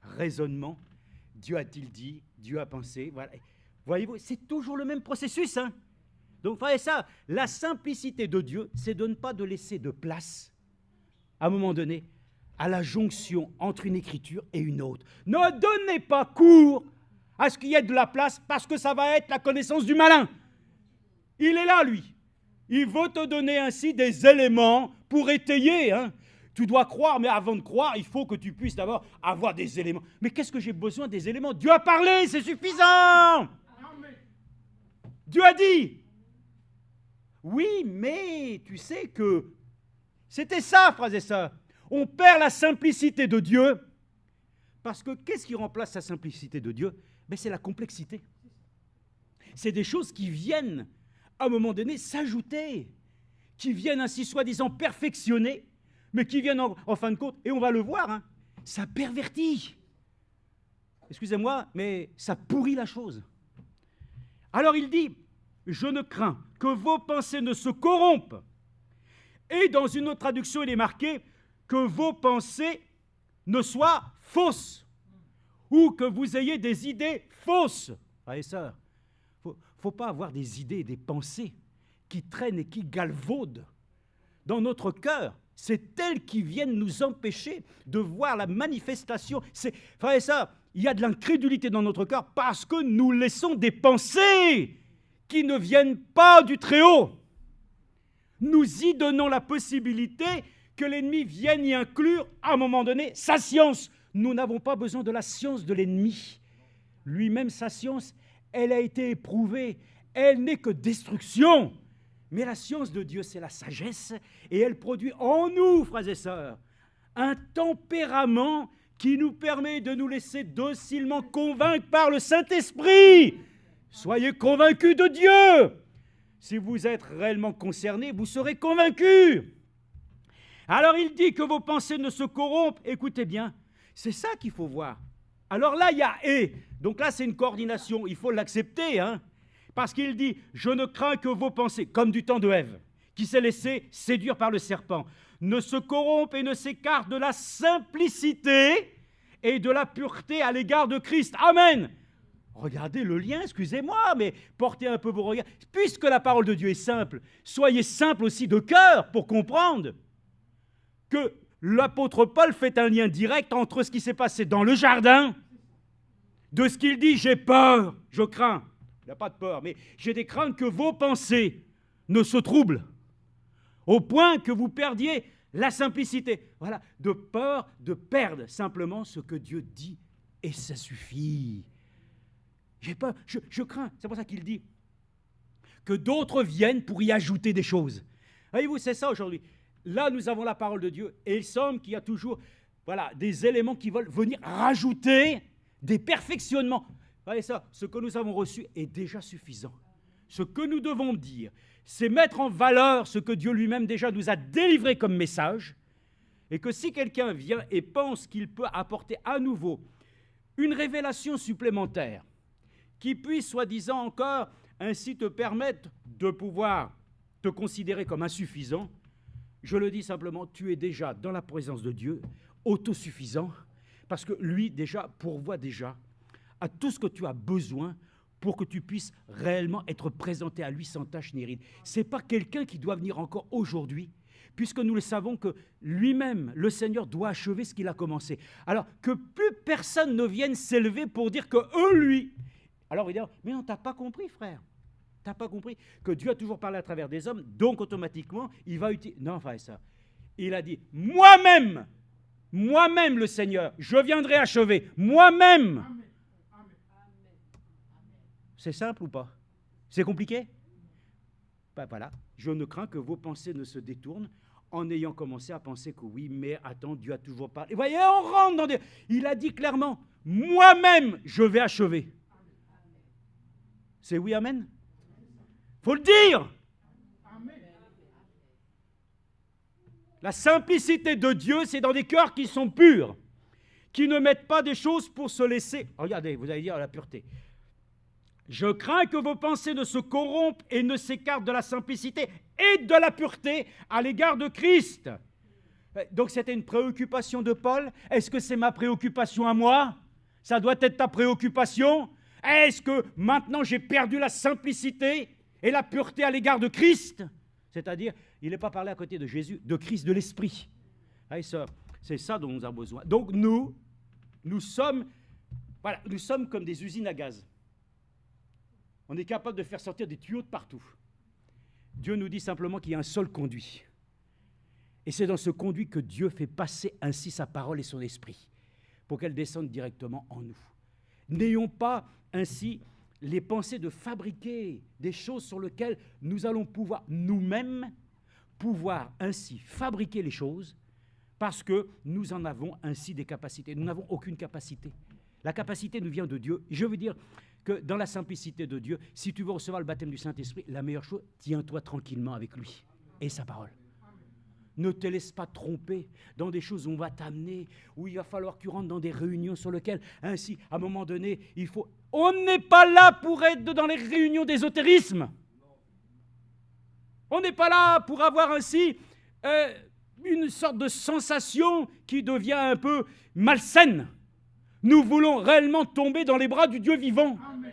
Raisonnement, Dieu a-t-il dit, Dieu a pensé, voilà. Voyez-vous, c'est toujours le même processus. Hein. Donc, voyez ça, la simplicité de Dieu, c'est de ne pas de laisser de place, à un moment donné, à la jonction entre une écriture et une autre. Ne donnez pas cours à ce qu'il y ait de la place, parce que ça va être la connaissance du malin. Il est là, lui. Il veut te donner ainsi des éléments pour étayer. Hein. Tu dois croire, mais avant de croire, il faut que tu puisses d'abord avoir des éléments. Mais qu'est-ce que j'ai besoin des éléments? Dieu a parlé, c'est suffisant. Amen. Dieu a dit. Oui, mais tu sais que c'était ça, frères et sœurs. On perd la simplicité de Dieu parce que qu'est-ce qui remplace la simplicité de Dieu? Ben, c'est la complexité. C'est des choses qui viennent à un moment donné s'ajouter, qui viennent ainsi soi-disant perfectionner, mais qui viennent en fin de compte, et on va le voir, hein, ça pervertit. Excusez-moi, mais ça pourrit la chose. Alors il dit, je ne crains que vos pensées ne se corrompent. Et dans une autre traduction, il est marqué que vos pensées ne soient fausses, ou que vous ayez des idées fausses. Frères et sœurs, ne faut pas avoir des idées et des pensées qui traînent et qui galvaudent dans notre cœur. C'est elles qui viennent nous empêcher de voir la manifestation. Frère et sœurs, il y a de l'incrédulité dans notre cœur parce que nous laissons des pensées qui ne viennent pas du Très-Haut. Nous y donnons la possibilité que l'ennemi vienne y inclure, à un moment donné, sa science. Nous n'avons pas besoin de la science de l'ennemi. Lui-même, sa science, elle a été éprouvée. Elle n'est que destruction. Mais la science de Dieu, c'est la sagesse. Et elle produit en nous, frères et sœurs, un tempérament qui nous permet de nous laisser docilement convaincre par le Saint-Esprit. Soyez convaincus de Dieu. Si vous êtes réellement concernés, vous serez convaincus. Alors il dit que vos pensées ne se corrompent. Écoutez bien, c'est ça qu'il faut voir. Alors là, il y a « et ». Donc là, c'est une coordination. Il faut l'accepter, hein. Parce qu'il dit « je ne crains que vos pensées », comme du temps de Ève, qui s'est laissé séduire par le serpent, ne se corrompent et ne s'écartent de la simplicité et de la pureté à l'égard de Christ. Amen. Regardez le lien, excusez-moi, mais portez un peu vos regards. Puisque la parole de Dieu est simple, soyez simple aussi de cœur pour comprendre que l'apôtre Paul fait un lien direct entre ce qui s'est passé dans le jardin, de ce qu'il dit « j'ai peur, je crains ». Il n'y a pas de peur, mais j'ai des craintes que vos pensées ne se troublent, au point que vous perdiez la simplicité. Voilà, de peur de perdre simplement ce que Dieu dit, et ça suffit. J'ai peur, je crains. C'est pour ça qu'il dit que d'autres viennent pour y ajouter des choses. Voyez-vous, c'est ça aujourd'hui. Là, nous avons la parole de Dieu, et il semble qu'il y a toujours des éléments qui veulent venir rajouter des perfectionnements. Voyez ça, ce que nous avons reçu est déjà suffisant. Ce que nous devons dire, c'est mettre en valeur ce que Dieu lui-même déjà nous a délivré comme message, et que si quelqu'un vient et pense qu'il peut apporter à nouveau une révélation supplémentaire, qui puisse, soi-disant encore, ainsi te permettre de pouvoir te considérer comme insuffisant, je le dis simplement, tu es déjà dans la présence de Dieu, autosuffisant, parce que lui déjà pourvoit déjà à tout ce que tu as besoin pour que tu puisses réellement être présenté à lui sans tache ni ride. Ce n'est pas quelqu'un qui doit venir encore aujourd'hui, puisque nous le savons que lui-même, le Seigneur, doit achever ce qu'il a commencé. Alors, que plus personne ne vienne s'élever pour dire que eux, lui... Alors, il dit, mais non, tu n'as pas compris, frère. Tu n'as pas compris que Dieu a toujours parlé à travers des hommes, donc automatiquement, il va utiliser... Non, frère, ça. Il a dit, moi-même, le Seigneur, je viendrai achever, moi-même. Amen. C'est simple ou pas? C'est compliqué? Ben voilà, je ne crains que vos pensées ne se détournent en ayant commencé à penser que oui, mais attends, Dieu a toujours parlé. Vous voyez, on rentre dans des... Il a dit clairement, moi-même, je vais achever. C'est oui, amen? Faut le dire. La simplicité de Dieu, c'est dans des cœurs qui sont purs, qui ne mettent pas des choses pour se laisser... Regardez, vous allez dire la pureté. Je crains que vos pensées ne se corrompent et ne s'écartent de la simplicité et de la pureté à l'égard de Christ. Donc c'était une préoccupation de Paul. Est-ce que c'est ma préoccupation à moi? Ça doit être ta préoccupation. Est-ce que maintenant j'ai perdu la simplicité et la pureté à l'égard de Christ? C'est-à-dire, il n'est pas parlé à côté de Jésus, de Christ, de l'Esprit. C'est ça dont nous avons besoin. Donc nous sommes comme des usines à gaz. On est capable de faire sortir des tuyaux de partout. Dieu nous dit simplement qu'il y a un seul conduit. Et c'est dans ce conduit que Dieu fait passer ainsi sa parole et son esprit, pour qu'elle descende directement en nous. N'ayons pas ainsi les pensées de fabriquer des choses sur lesquelles nous allons pouvoir nous-mêmes ainsi fabriquer les choses, parce que nous en avons ainsi des capacités. Nous n'avons aucune capacité. La capacité nous vient de Dieu. Je veux dire que dans la simplicité de Dieu, si tu veux recevoir le baptême du Saint-Esprit, la meilleure chose, tiens-toi tranquillement avec lui et sa parole. Ne te laisse pas tromper dans des choses où on va t'amener, où il va falloir que tu rentres dans des réunions sur lesquelles, ainsi, à un moment donné, il faut... On n'est pas là pour être dans les réunions d'ésotérisme. On n'est pas là pour avoir ainsi une sorte de sensation qui devient un peu malsaine. Nous voulons réellement tomber dans les bras du Dieu vivant. Amen.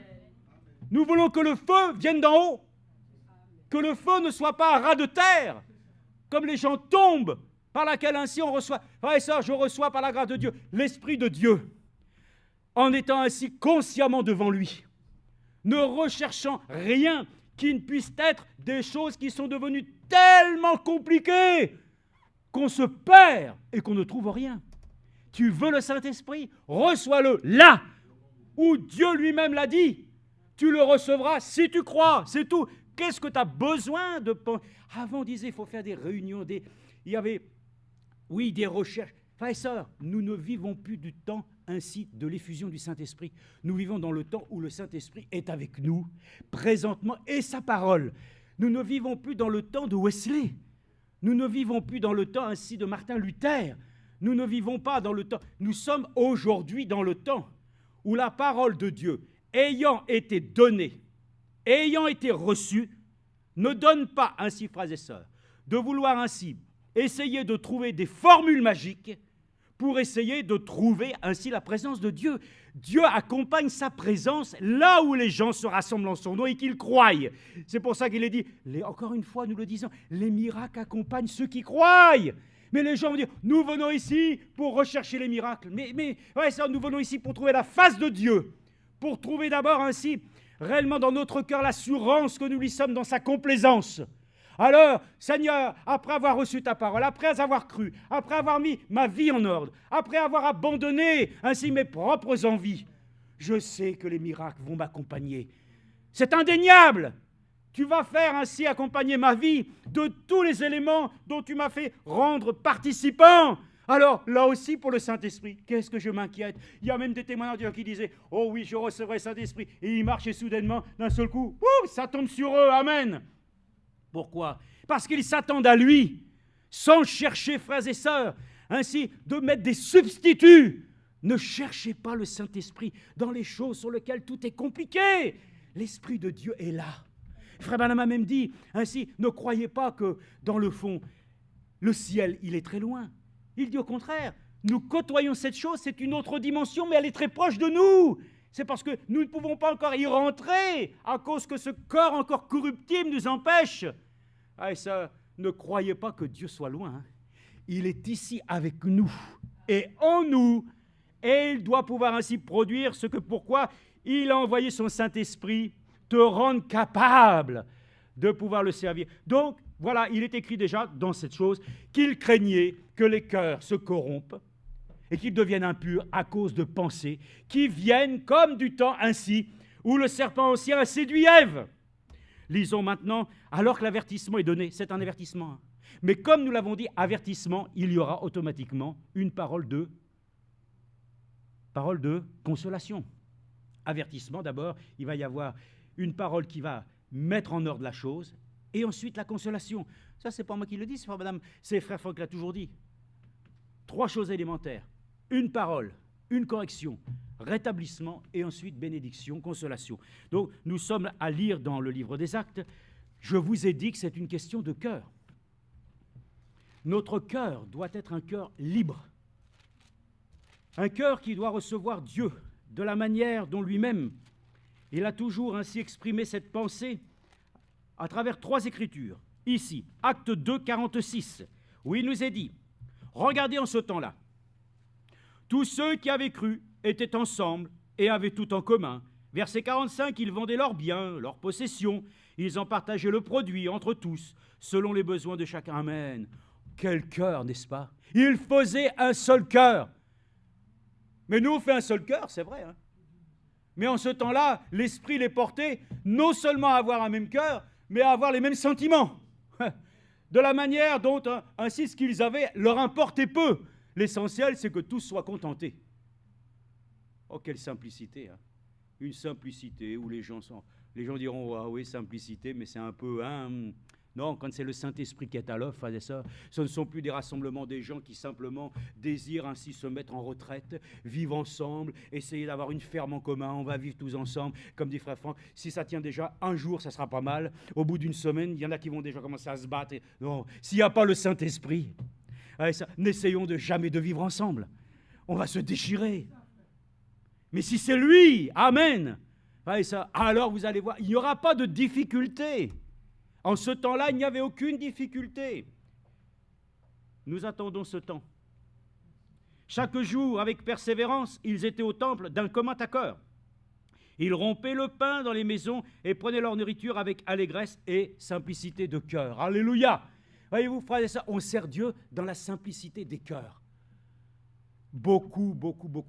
Nous voulons que le feu vienne d'en haut. Que le feu ne soit pas un ras de terre, comme les gens tombent, par laquelle ainsi on reçoit. Frères et sœurs, je reçois par la grâce de Dieu l'Esprit de Dieu, en étant ainsi consciemment devant lui, ne recherchant rien qui ne puisse être des choses qui sont devenues tellement compliquées qu'on se perd et qu'on ne trouve rien. Tu veux le Saint-Esprit? Reçois-le là où Dieu lui-même l'a dit. Tu le recevras si tu crois, c'est tout. Qu'est-ce que tu as besoin de penser? Avant, on disait, il faut faire des réunions, il y avait, oui, des recherches. Frères et sœurs, nous ne vivons plus du temps ainsi de l'effusion du Saint-Esprit. Nous vivons dans le temps où le Saint-Esprit est avec nous, présentement, et sa parole. Nous ne vivons plus dans le temps de Wesley. Nous ne vivons plus dans le temps ainsi de Martin Luther. Nous ne vivons pas dans le temps. Nous sommes aujourd'hui dans le temps où la parole de Dieu, ayant été donnée, ayant été reçue, ne donne pas ainsi, frères et sœurs, de vouloir ainsi essayer de trouver des formules magiques pour essayer de trouver ainsi la présence de Dieu. Dieu accompagne sa présence là où les gens se rassemblent en son nom et qu'ils croient. C'est pour ça qu'il est dit, encore une fois, nous le disons, les miracles accompagnent ceux qui croient. Mais les gens vont dire, nous venons ici pour rechercher les miracles. Mais ouais, ça, nous venons ici pour trouver la face de Dieu, pour trouver d'abord ainsi réellement dans notre cœur l'assurance que nous lui sommes dans sa complaisance. Alors, Seigneur, après avoir reçu ta parole, après avoir cru, après avoir mis ma vie en ordre, après avoir abandonné ainsi mes propres envies, je sais que les miracles vont m'accompagner. C'est indéniable. Tu vas faire ainsi accompagner ma vie de tous les éléments dont tu m'as fait rendre participant. Alors, là aussi, pour le Saint-Esprit, qu'est-ce que je m'inquiète? Il y a même des témoignages qui disaient, oh oui, je recevrai le Saint-Esprit. Et ils marchaient soudainement, d'un seul coup, ça tombe sur eux, amen. Pourquoi? Parce qu'ils s'attendent à lui, sans chercher, frères et sœurs, ainsi de mettre des substituts. Ne cherchez pas le Saint-Esprit dans les choses sur lesquelles tout est compliqué. L'Esprit de Dieu est là. Frère Branham a même dit, ainsi, ne croyez pas que, dans le fond, le ciel, il est très loin. Il dit au contraire, nous côtoyons cette chose, c'est une autre dimension, mais elle est très proche de nous. C'est parce que nous ne pouvons pas encore y rentrer, à cause que ce corps encore corruptible nous empêche. Ah, et ça, ne croyez pas que Dieu soit loin. Il est ici avec nous et en nous, et il doit pouvoir ainsi produire ce que pourquoi il a envoyé son Saint-Esprit, te rendre capable de pouvoir le servir. Donc, voilà, il est écrit déjà dans cette chose qu'il craignait que les cœurs se corrompent et qu'ils deviennent impurs à cause de pensées qui viennent comme du temps ainsi où le serpent ancien a séduit Ève. Lisons maintenant, alors que l'avertissement est donné, c'est un avertissement. Mais comme nous l'avons dit, avertissement, il y aura automatiquement une parole de consolation. Avertissement, d'abord, il va y avoir une parole qui va mettre en ordre la chose, et ensuite la consolation. Ça, c'est pas moi qui le dis, c'est frère madame, c'est frère Franck l'a toujours dit. 3 choses élémentaires. Une parole, une correction, rétablissement, et ensuite bénédiction, consolation. Donc, nous sommes à lire dans le livre des Actes. Je vous ai dit que c'est une question de cœur. Notre cœur doit être un cœur libre. Un cœur qui doit recevoir Dieu de la manière dont lui-même, il a toujours ainsi exprimé cette pensée à travers 3 écritures. Ici, Acte 2, 46, où il nous est dit, regardez en ce temps-là, tous ceux qui avaient cru étaient ensemble et avaient tout en commun. Verset 45, ils vendaient leurs biens, leurs possessions, ils en partageaient le produit entre tous, selon les besoins de chacun. Amen. Quel cœur, n'est-ce pas? Ils faisaient un seul cœur. Mais nous, on fait un seul cœur, c'est vrai. Hein? Mais en ce temps-là, l'esprit les portait non seulement à avoir un même cœur, mais à avoir les mêmes sentiments. De la manière dont ainsi ce qu'ils avaient leur importait peu. L'essentiel, c'est que tous soient contentés. Oh, quelle simplicité, hein. Une simplicité où les gens diront, ah oui, simplicité, mais c'est un peu... Non, quand c'est le Saint-Esprit qui est à l'œuvre, frères et sœurs, ce ne sont plus des rassemblements des gens qui simplement désirent ainsi se mettre en retraite, vivre ensemble, essayer d'avoir une ferme en commun, on va vivre tous ensemble, comme dit frère Franck, si ça tient déjà un jour, ça sera pas mal, au bout d'une semaine, il y en a qui vont déjà commencer à se battre. Non, s'il n'y a pas le Saint-Esprit, n'essayons de jamais de vivre ensemble, on va se déchirer. Mais si c'est lui, amen, Ah, et ça, alors vous allez voir, il n'y aura pas de difficulté. En ce temps-là, il n'y avait aucune difficulté. Nous attendons ce temps. Chaque jour, avec persévérance, ils étaient au temple d'un commun accord. Ils rompaient le pain dans les maisons et prenaient leur nourriture avec allégresse et simplicité de cœur. Alléluia! Voyez-vous, frères et sœurs, on sert Dieu dans la simplicité des cœurs. Beaucoup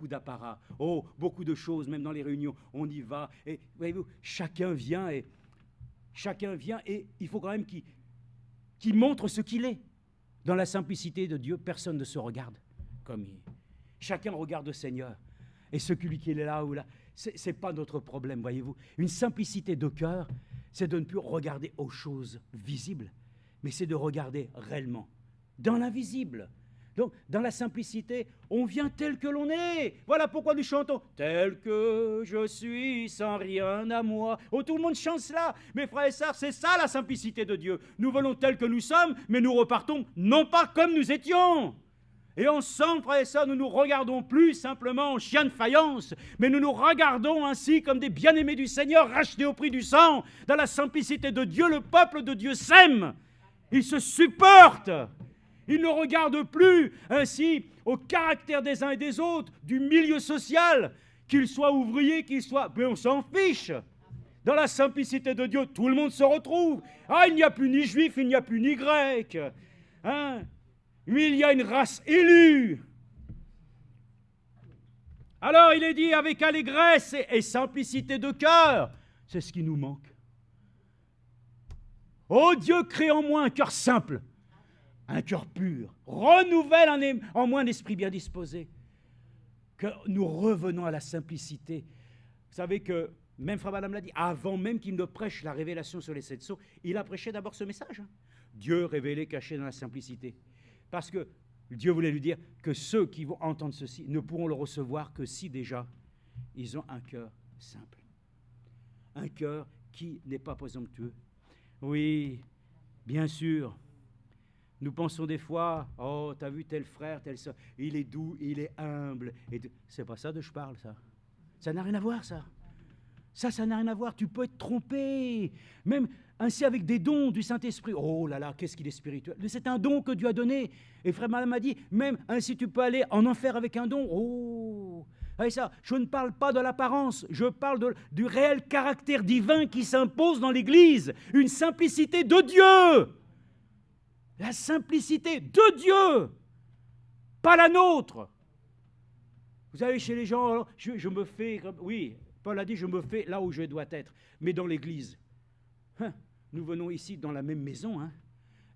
d'apparat. Oh, beaucoup de choses, même dans les réunions. On y va. Et voyez-vous, chacun vient et il faut quand même qu'il montre ce qu'il est. Dans la simplicité de Dieu, personne ne se regarde comme il. Chacun regarde le Seigneur. Et celui qui est là ou là, ce n'est pas notre problème, voyez-vous. Une simplicité de cœur, c'est de ne plus regarder aux choses visibles, mais c'est de regarder réellement, dans l'invisible. Donc, dans la simplicité, on vient tel que l'on est. Voilà pourquoi nous chantons « Tel que je suis, sans rien à moi ». Oh, tout le monde chante cela. Mes frères et sœurs, c'est ça la simplicité de Dieu. Nous venons tels que nous sommes, mais nous repartons non pas comme nous étions. Et ensemble, frères et sœurs, nous ne nous regardons plus simplement en chiens de faïence, mais nous nous regardons ainsi comme des bien-aimés du Seigneur, rachetés au prix du sang. Dans la simplicité de Dieu, le peuple de Dieu s'aime. Il se supporte. Il ne regarde plus ainsi au caractère des uns et des autres, du milieu social, qu'ils soient ouvriers, qu'ils soient... Mais on s'en fiche. Dans la simplicité de Dieu, tout le monde se retrouve. Ah, il n'y a plus ni juif, il n'y a plus ni grec. Hein? Oui, il y a une race élue. Alors, il est dit avec allégresse et simplicité de cœur. C'est ce qui nous manque. Oh Dieu, crée en moi un cœur simple. Un cœur pur, renouvelle en moi un esprit bien disposé. Que nous revenons à la simplicité. Vous savez que, même Frère Madame l'a dit, avant même qu'il ne prêche la révélation sur les 7 sceaux, il a prêché d'abord ce message. Dieu révélé, caché dans la simplicité. Parce que Dieu voulait lui dire que ceux qui vont entendre ceci ne pourront le recevoir que si déjà ils ont un cœur simple. Un cœur qui n'est pas présomptueux. Oui, bien sûr. Nous pensons des fois, oh, t'as vu tel frère, telle soeur, il est doux, il est humble. C'est pas ça dont je parle, ça. Ça n'a rien à voir, ça. Ça n'a rien à voir. Tu peux être trompé. Même ainsi avec des dons du Saint-Esprit. Oh là là, qu'est-ce qu'il est spirituel. C'est un don que Dieu a donné. Et Frère Madame m'a dit, même ainsi tu peux aller en enfer avec un don. Oh, et ça, je ne parle pas de l'apparence, je parle du réel caractère divin qui s'impose dans l'Église. Une simplicité de Dieu. La simplicité de Dieu, pas la nôtre. Vous allez chez les gens, alors, je me fais, oui, Paul a dit, je me fais là où je dois être, mais dans l'église. Nous venons ici dans la même maison,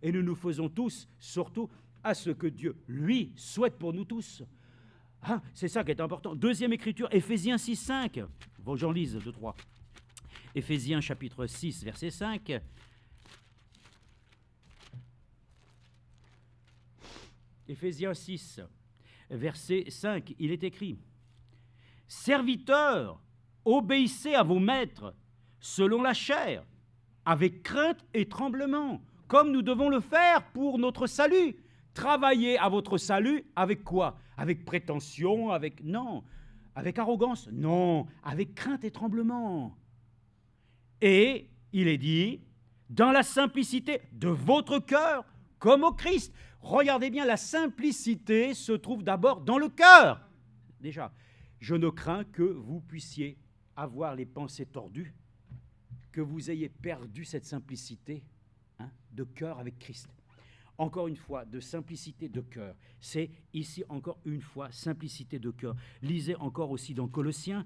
et nous nous faisons tous, surtout, à ce que Dieu, lui, souhaite pour nous tous. C'est ça qui est important. Deuxième écriture, Éphésiens 6, 5. Bon, j'en lise 2, 3. Éphésiens chapitre 6, verset 5. Éphésiens 6, verset 5, il est écrit « Serviteurs, obéissez à vos maîtres selon la chair, avec crainte et tremblement, comme nous devons le faire pour notre salut. Travaillez à votre salut avec quoi? Avec prétention, non. Avec arrogance? Non. Avec crainte et tremblement. Et, il est dit, dans la simplicité de votre cœur, comme au Christ. » Regardez bien, la simplicité se trouve d'abord dans le cœur. Déjà, je ne crains que vous puissiez avoir les pensées tordues, que vous ayez perdu cette simplicité de cœur avec Christ. Encore une fois, de simplicité de cœur. C'est ici encore une fois simplicité de cœur. Lisez encore aussi dans Colossiens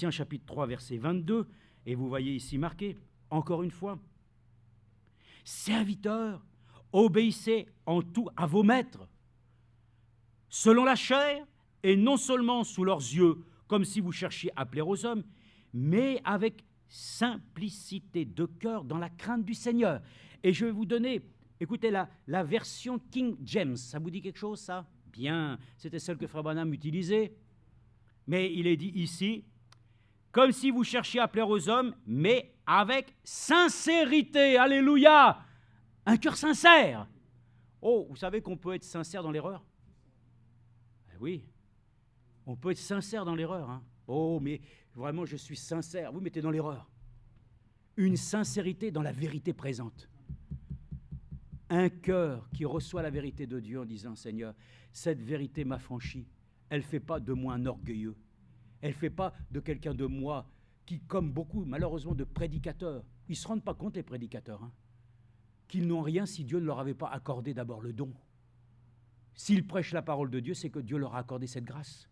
chapitre 3, verset 22, et vous voyez ici marqué, encore une fois, « Serviteurs, obéissez en tout à vos maîtres, selon la chair, et non seulement sous leurs yeux, comme si vous cherchiez à plaire aux hommes, mais avec simplicité de cœur dans la crainte du Seigneur. » Et je vais vous donner, écoutez, la version King James. Ça vous dit quelque chose, ça? Bien, c'était celle que Frère Branham utilisait. Mais il est dit ici, comme si vous cherchiez à plaire aux hommes, mais avec sincérité. Alléluia! Un cœur sincère. Oh, vous savez qu'on peut être sincère dans l'erreur? Oui, on peut être sincère dans l'erreur. Oh, mais vraiment je suis sincère, vous mettez dans l'erreur. Une sincérité dans la vérité présente. Un cœur qui reçoit la vérité de Dieu en disant, Seigneur, cette vérité m'a franchi. Elle ne fait pas de moi un orgueilleux. Elle ne fait pas de quelqu'un de moi qui, comme beaucoup, malheureusement, de prédicateurs, ils ne se rendent pas compte, les prédicateurs, qu'ils n'ont rien si Dieu ne leur avait pas accordé d'abord le don. S'ils prêchent la parole de Dieu, c'est que Dieu leur a accordé cette grâce.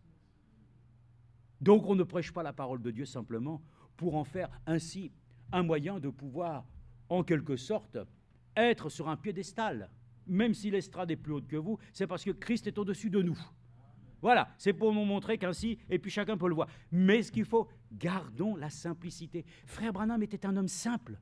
Donc on ne prêche pas la parole de Dieu simplement pour en faire ainsi un moyen de pouvoir, en quelque sorte, être sur un piédestal. Même si l'estrade est plus haute que vous, c'est parce que Christ est au-dessus de nous. Voilà, c'est pour nous montrer qu'ainsi, et puis chacun peut le voir. Mais ce qu'il faut, gardons la simplicité. Frère Branham était un homme simple.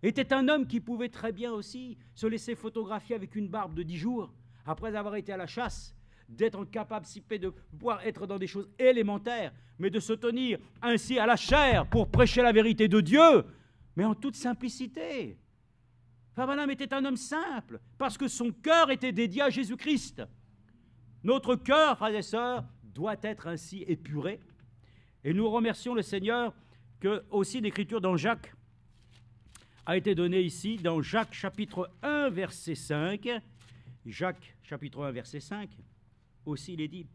Était un homme qui pouvait très bien aussi se laisser photographier avec une barbe de 10 jours, après avoir été à la chasse, d'être capable de pouvoir être dans des choses élémentaires, mais de se tenir ainsi à la chair pour prêcher la vérité de Dieu, mais en toute simplicité. Frère Branham était un homme simple, parce que son cœur était dédié à Jésus-Christ. Notre cœur, frères et sœurs, doit être ainsi épuré. Et nous remercions le Seigneur que aussi l'écriture dans Jacques a été donnée ici, dans Jacques chapitre 1, verset 5. Jacques chapitre 1, verset 5, aussi il est dit.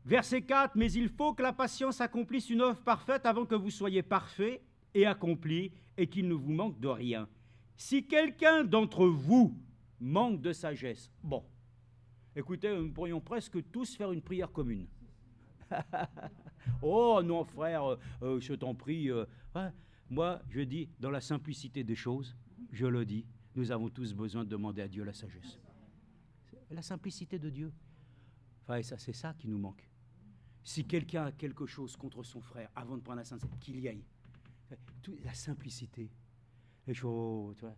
Verset 4, mais il faut que la patience accomplisse une œuvre parfaite avant que vous soyez parfaits et accomplis et qu'il ne vous manque de rien. Si quelqu'un d'entre vous manque de sagesse, bon, écoutez, nous pourrions presque tous faire une prière commune. Oh non frère, je t'en prie, moi je dis dans la simplicité des choses, je le dis, nous avons tous besoin de demander à Dieu la sagesse. La simplicité de Dieu. Enfin, ça, c'est ça qui nous manque. Si quelqu'un a quelque chose contre son frère, avant de prendre la sincérité, qu'il y aille. La simplicité, les choses, tu vois,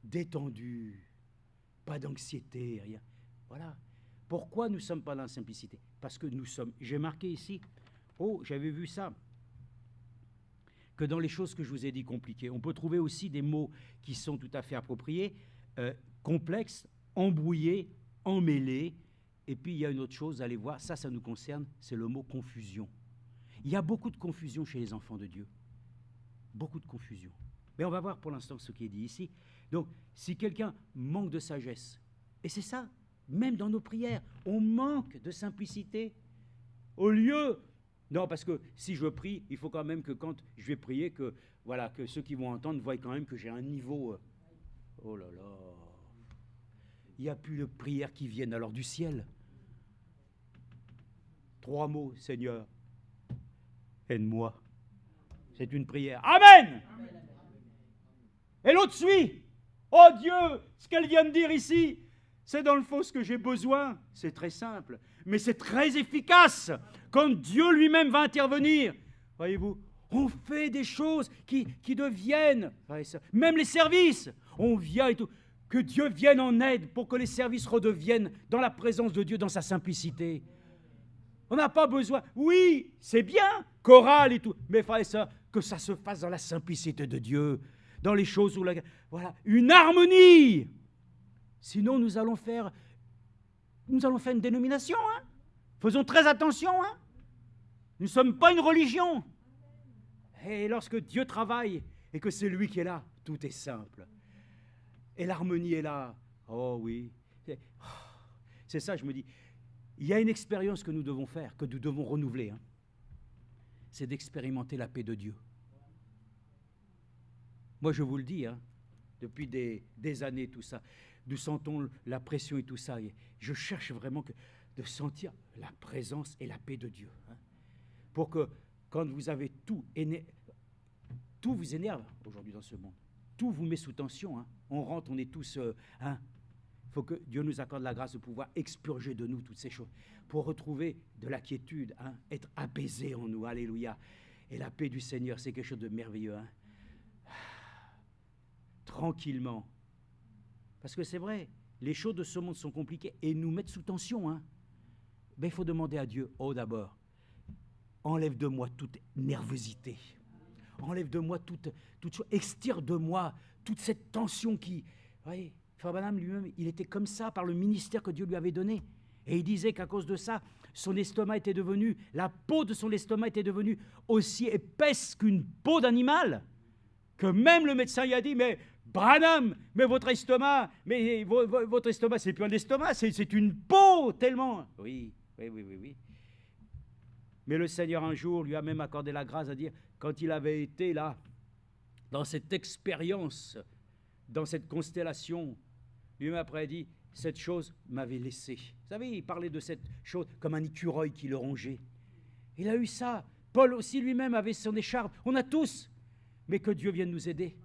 détendu, pas d'anxiété, rien. Voilà. Pourquoi nous ne sommes pas dans la simplicité? Parce que nous sommes, j'ai marqué ici, oh, j'avais vu ça, que dans les choses que je vous ai dit compliquées, on peut trouver aussi des mots qui sont tout à fait appropriés, complexes, embrouillés, emmêlés. Et puis il y a une autre chose, allez voir, ça nous concerne, c'est le mot confusion. Il y a beaucoup de confusion chez les enfants de Dieu. Beaucoup de confusion. Mais on va voir pour l'instant ce qui est dit ici. Donc, si quelqu'un manque de sagesse, et c'est ça, même dans nos prières, on manque de simplicité. Au lieu... Non, parce que si je prie, il faut quand même que quand je vais prier, que, voilà, que ceux qui vont entendre voient quand même que j'ai un niveau... Oh là là... Il n'y a plus de prières qui viennent alors du ciel. 3 mots, Seigneur, aide-moi. C'est une prière. Amen. Et l'autre suit. Oh Dieu, ce qu'elle vient de dire ici, c'est dans le fond ce que j'ai besoin. C'est très simple, mais c'est très efficace quand Dieu lui-même va intervenir. Voyez-vous, on fait des choses qui deviennent, même les services, on vient et tout. Que Dieu vienne en aide pour que les services redeviennent dans la présence de Dieu, dans sa simplicité. On n'a pas besoin, oui, c'est bien, chorale et tout, mais frères et sœurs, que ça se fasse dans la simplicité de Dieu, dans les choses où, voilà, une harmonie. Sinon, nous allons faire une dénomination. Faisons très attention. Nous ne sommes pas une religion. Et lorsque Dieu travaille et que c'est lui qui est là, tout est simple. Et l'harmonie est là. Oh oui. C'est ça, je me dis. Il y a une expérience que nous devons faire, que nous devons renouveler. C'est d'expérimenter la paix de Dieu. Moi, je vous le dis, depuis des années, tout ça. Nous sentons la pression et tout ça. Et je cherche vraiment de sentir la présence et la paix de Dieu. Pour que, quand vous avez tout vous énerve aujourd'hui dans ce monde. Tout vous met sous tension. On rentre, on est tous... Il faut que Dieu nous accorde la grâce de pouvoir expurger de nous toutes ces choses, pour retrouver de la quiétude, être apaisé en nous. Alléluia. Et la paix du Seigneur, c'est quelque chose de merveilleux. Tranquillement. Parce que c'est vrai, les choses de ce monde sont compliquées et nous mettent sous tension. Mais il faut demander à Dieu, d'abord, enlève de moi toute nervosité. Enlève de moi toute chose, extire de moi toute cette tension qui... Voyez, Frère Branham lui-même, il était comme ça par le ministère que Dieu lui avait donné. Et il disait qu'à cause de ça, son estomac était devenu, la peau de son estomac était devenue aussi épaisse qu'une peau d'animal, que même le médecin y a dit, mais Branham, mais votre estomac, c'est plus un estomac, c'est une peau tellement. Oui. Mais le Seigneur un jour lui a même accordé la grâce à dire, quand il avait été là, dans cette expérience, dans cette constellation, lui-même après dit, cette chose m'avait laissé. Vous savez, il parlait de cette chose comme un écureuil qui le rongeait. Il a eu ça. Paul aussi lui-même avait son écharpe. On a tous. Mais que Dieu vienne nous aider,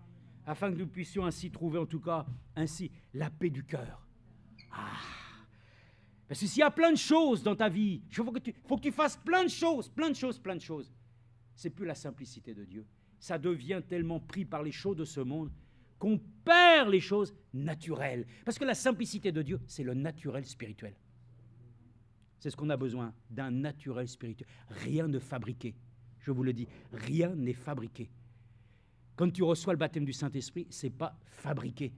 afin que nous puissions ainsi trouver, en tout cas, ainsi, la paix du cœur. Parce que s'il y a plein de choses dans ta vie, il faut que tu fasses plein de choses. C'est plus la simplicité de Dieu. Ça devient tellement pris par les choses de ce monde qu'on perd les choses naturelles. Parce que la simplicité de Dieu, c'est le naturel spirituel. C'est ce qu'on a besoin, d'un naturel spirituel. Rien ne fabriqué. Je vous le dis, rien n'est fabriqué. Quand tu reçois le baptême du Saint-Esprit, ce n'est pas fabriqué.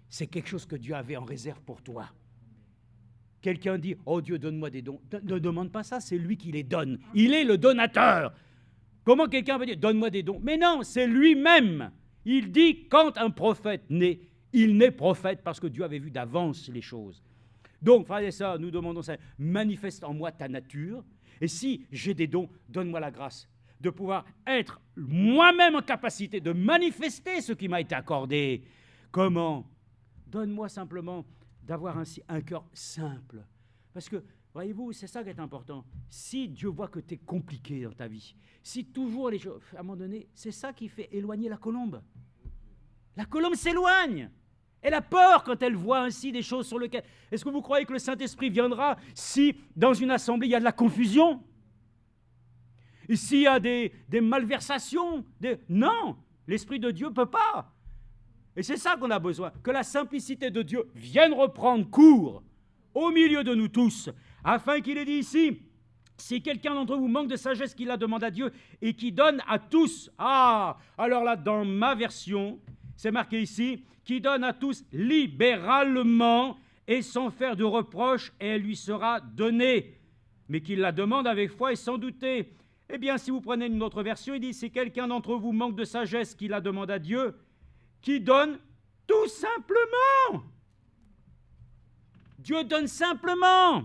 C'est quelque chose que Dieu avait en réserve pour toi. Quelqu'un dit, oh Dieu, donne-moi des dons. Ne demande pas ça, c'est lui qui les donne. Il est le donateur. Comment quelqu'un peut dire, donne-moi des dons? Mais non, c'est lui-même. Il dit, quand un prophète naît, il naît prophète parce que Dieu avait vu d'avance les choses. Donc, frères et sœurs, nous demandons ça. Manifeste en moi ta nature. Et si j'ai des dons, donne-moi la grâce de pouvoir être moi-même en capacité de manifester ce qui m'a été accordé. Comment? Donne-moi simplement d'avoir ainsi un cœur simple. Parce que, voyez-vous, c'est ça qui est important. Si Dieu voit que tu es compliqué dans ta vie, si toujours les choses, à un moment donné, c'est ça qui fait éloigner la colombe. La colombe s'éloigne. Elle a peur quand elle voit ainsi des choses sur lesquelles... Est-ce que vous croyez que le Saint-Esprit viendra si dans une assemblée il y a de la confusion? Et s'il y a des malversations? Non, l'Esprit de Dieu ne peut pas. Et c'est ça qu'on a besoin, que la simplicité de Dieu vienne reprendre cours au milieu de nous tous, afin qu'il ait dit ici, si quelqu'un d'entre vous manque de sagesse, qu'il la demande à Dieu et qui donne à tous. Alors là, dans ma version, c'est marqué ici, qui donne à tous libéralement et sans faire de reproche, et elle lui sera donnée, mais qu'il la demande avec foi et sans douter. Eh bien, si vous prenez une autre version, il dit, si quelqu'un d'entre vous manque de sagesse, qu'il la demande à Dieu, qui donne tout simplement. Dieu donne simplement.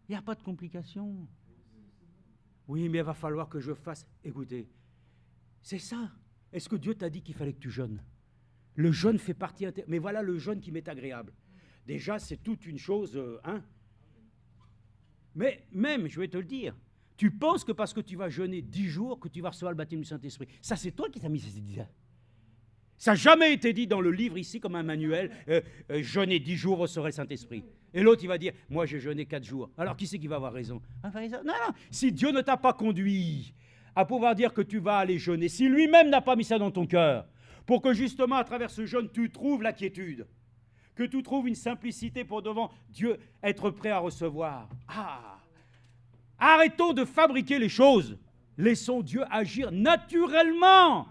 Il n'y a pas de complication. Oui, mais il va falloir que je fasse. Écoutez, c'est ça. Est-ce que Dieu t'a dit qu'il fallait que tu jeûnes? Le jeûne fait partie intégrante. Mais voilà le jeûne qui m'est agréable. Déjà, c'est toute une chose, Mais même, je vais te le dire, tu penses que parce que tu vas jeûner 10 jours, que tu vas recevoir le baptême du Saint-Esprit. Ça, c'est toi qui t'as mis ces idées-là. Ça n'a jamais été dit dans le livre ici, comme un manuel, jeûner 10 jours, recevoir le Saint-Esprit. Et l'autre, il va dire, moi, j'ai jeûné 4 jours. Alors, qui c'est qui va avoir raison? Non. Si Dieu ne t'a pas conduit à pouvoir dire que tu vas aller jeûner, si lui-même n'a pas mis ça dans ton cœur, pour que justement, à travers ce jeûne, tu trouves la quiétude, que tu trouves une simplicité pour devant Dieu être prêt à recevoir. Arrêtons de fabriquer les choses. Laissons Dieu agir naturellement.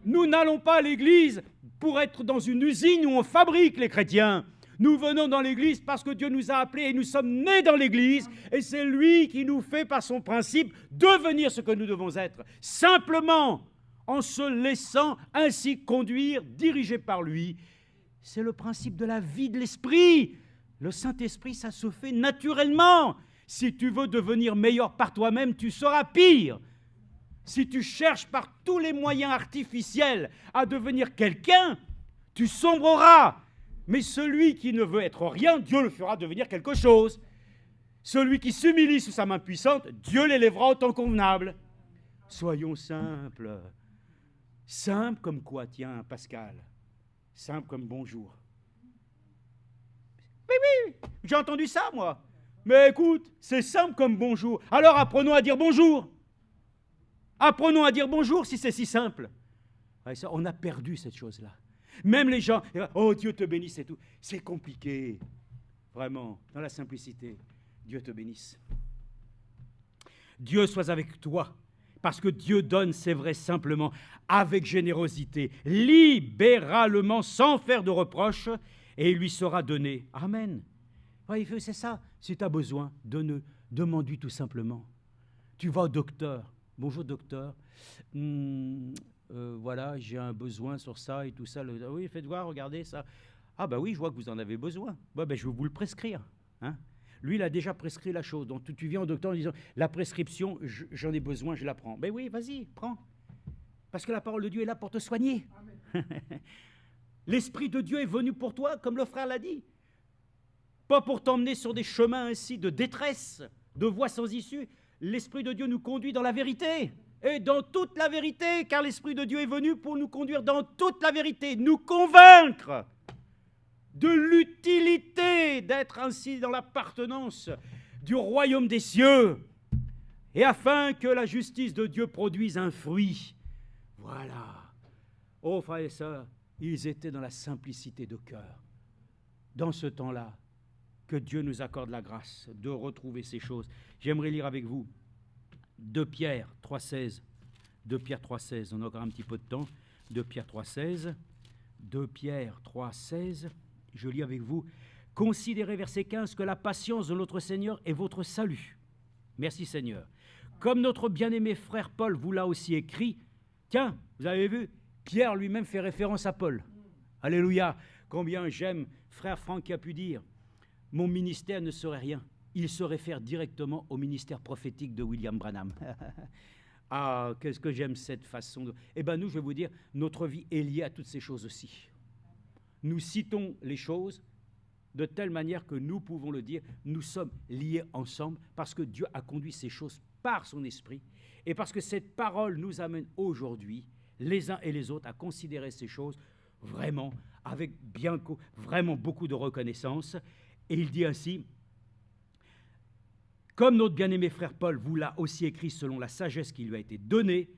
Nous n'allons pas à l'église pour être dans une usine où on fabrique les chrétiens. Nous venons dans l'église parce que Dieu nous a appelés et nous sommes nés dans l'église. Et c'est lui qui nous fait, par son principe, devenir ce que nous devons être. Simplement, en se laissant ainsi conduire, dirigé par lui. C'est le principe de la vie de l'esprit. Le Saint-Esprit, ça se fait naturellement. Si tu veux devenir meilleur par toi-même, tu seras pire. Si tu cherches par tous les moyens artificiels à devenir quelqu'un, tu sombreras. Mais celui qui ne veut être rien, Dieu le fera devenir quelque chose. Celui qui s'humilie sous sa main puissante, Dieu l'élèvera au temps convenable. Soyons simples. Simple comme quoi, tiens, Pascal? Simple comme bonjour. Oui, j'ai entendu ça, moi. Mais écoute, c'est simple comme bonjour. Alors apprenons à dire bonjour. Apprenons à dire bonjour si c'est si simple. Ouais, ça, on a perdu cette chose-là. Même les gens, oh Dieu te bénisse et tout. C'est compliqué. Vraiment, dans la simplicité. Dieu te bénisse. Dieu soit avec toi. Parce que Dieu donne, c'est vrai, simplement, avec générosité, libéralement, sans faire de reproches, et il lui sera donné. Amen. Ouais, il fait, c'est ça. Si tu as besoin, demande-lui tout simplement. Tu vas au docteur. Bonjour docteur. Voilà, j'ai un besoin sur ça et tout ça. Oui, faites voir, regardez ça. Ah bah oui, je vois que vous en avez besoin. Ouais, ben, je vais vous le prescrire. Hein. Lui, il a déjà prescrit la chose. Donc tu viens au docteur en disant, la prescription, j'en ai besoin, je la prends. Ben oui, vas-y, prends. Parce que la parole de Dieu est là pour te soigner. L'Esprit de Dieu est venu pour toi, comme le frère l'a dit. Pas pour t'emmener sur des chemins ainsi de détresse, de voies sans issue. L'Esprit de Dieu nous conduit dans la vérité. Et dans toute la vérité, car l'Esprit de Dieu est venu pour nous conduire dans toute la vérité, nous convaincre de l'utilité d'être ainsi dans l'appartenance du royaume des cieux, et afin que la justice de Dieu produise un fruit. Voilà. Oh, frères et sœurs, ils étaient dans la simplicité de cœur. Dans ce temps-là, que Dieu nous accorde la grâce de retrouver ces choses. J'aimerais lire avec vous 2 Pierre 3,16. 2 Pierre 3,16. On a encore un petit peu de temps. 2 Pierre 3,16. 2 Pierre 3,16. Je lis avec vous. Considérez, verset 15, que la patience de notre Seigneur est votre salut. Merci Seigneur. Comme notre bien-aimé frère Paul vous l'a aussi écrit. Tiens, vous avez vu, Pierre lui-même fait référence à Paul. Alléluia. Combien j'aime frère Franck qui a pu dire, mon ministère ne serait rien. Il se réfère directement au ministère prophétique de William Branham. Ah, qu'est-ce que j'aime cette façon de... Eh bien, nous, je vais vous dire, notre vie est liée à toutes ces choses aussi. Nous citons les choses de telle manière que nous pouvons le dire, nous sommes liés ensemble parce que Dieu a conduit ces choses par son esprit et parce que cette parole nous amène aujourd'hui, les uns et les autres, à considérer ces choses vraiment avec vraiment beaucoup de reconnaissance. Et il dit ainsi, comme notre bien-aimé frère Paul vous l'a aussi écrit selon la sagesse qui lui a été donnée,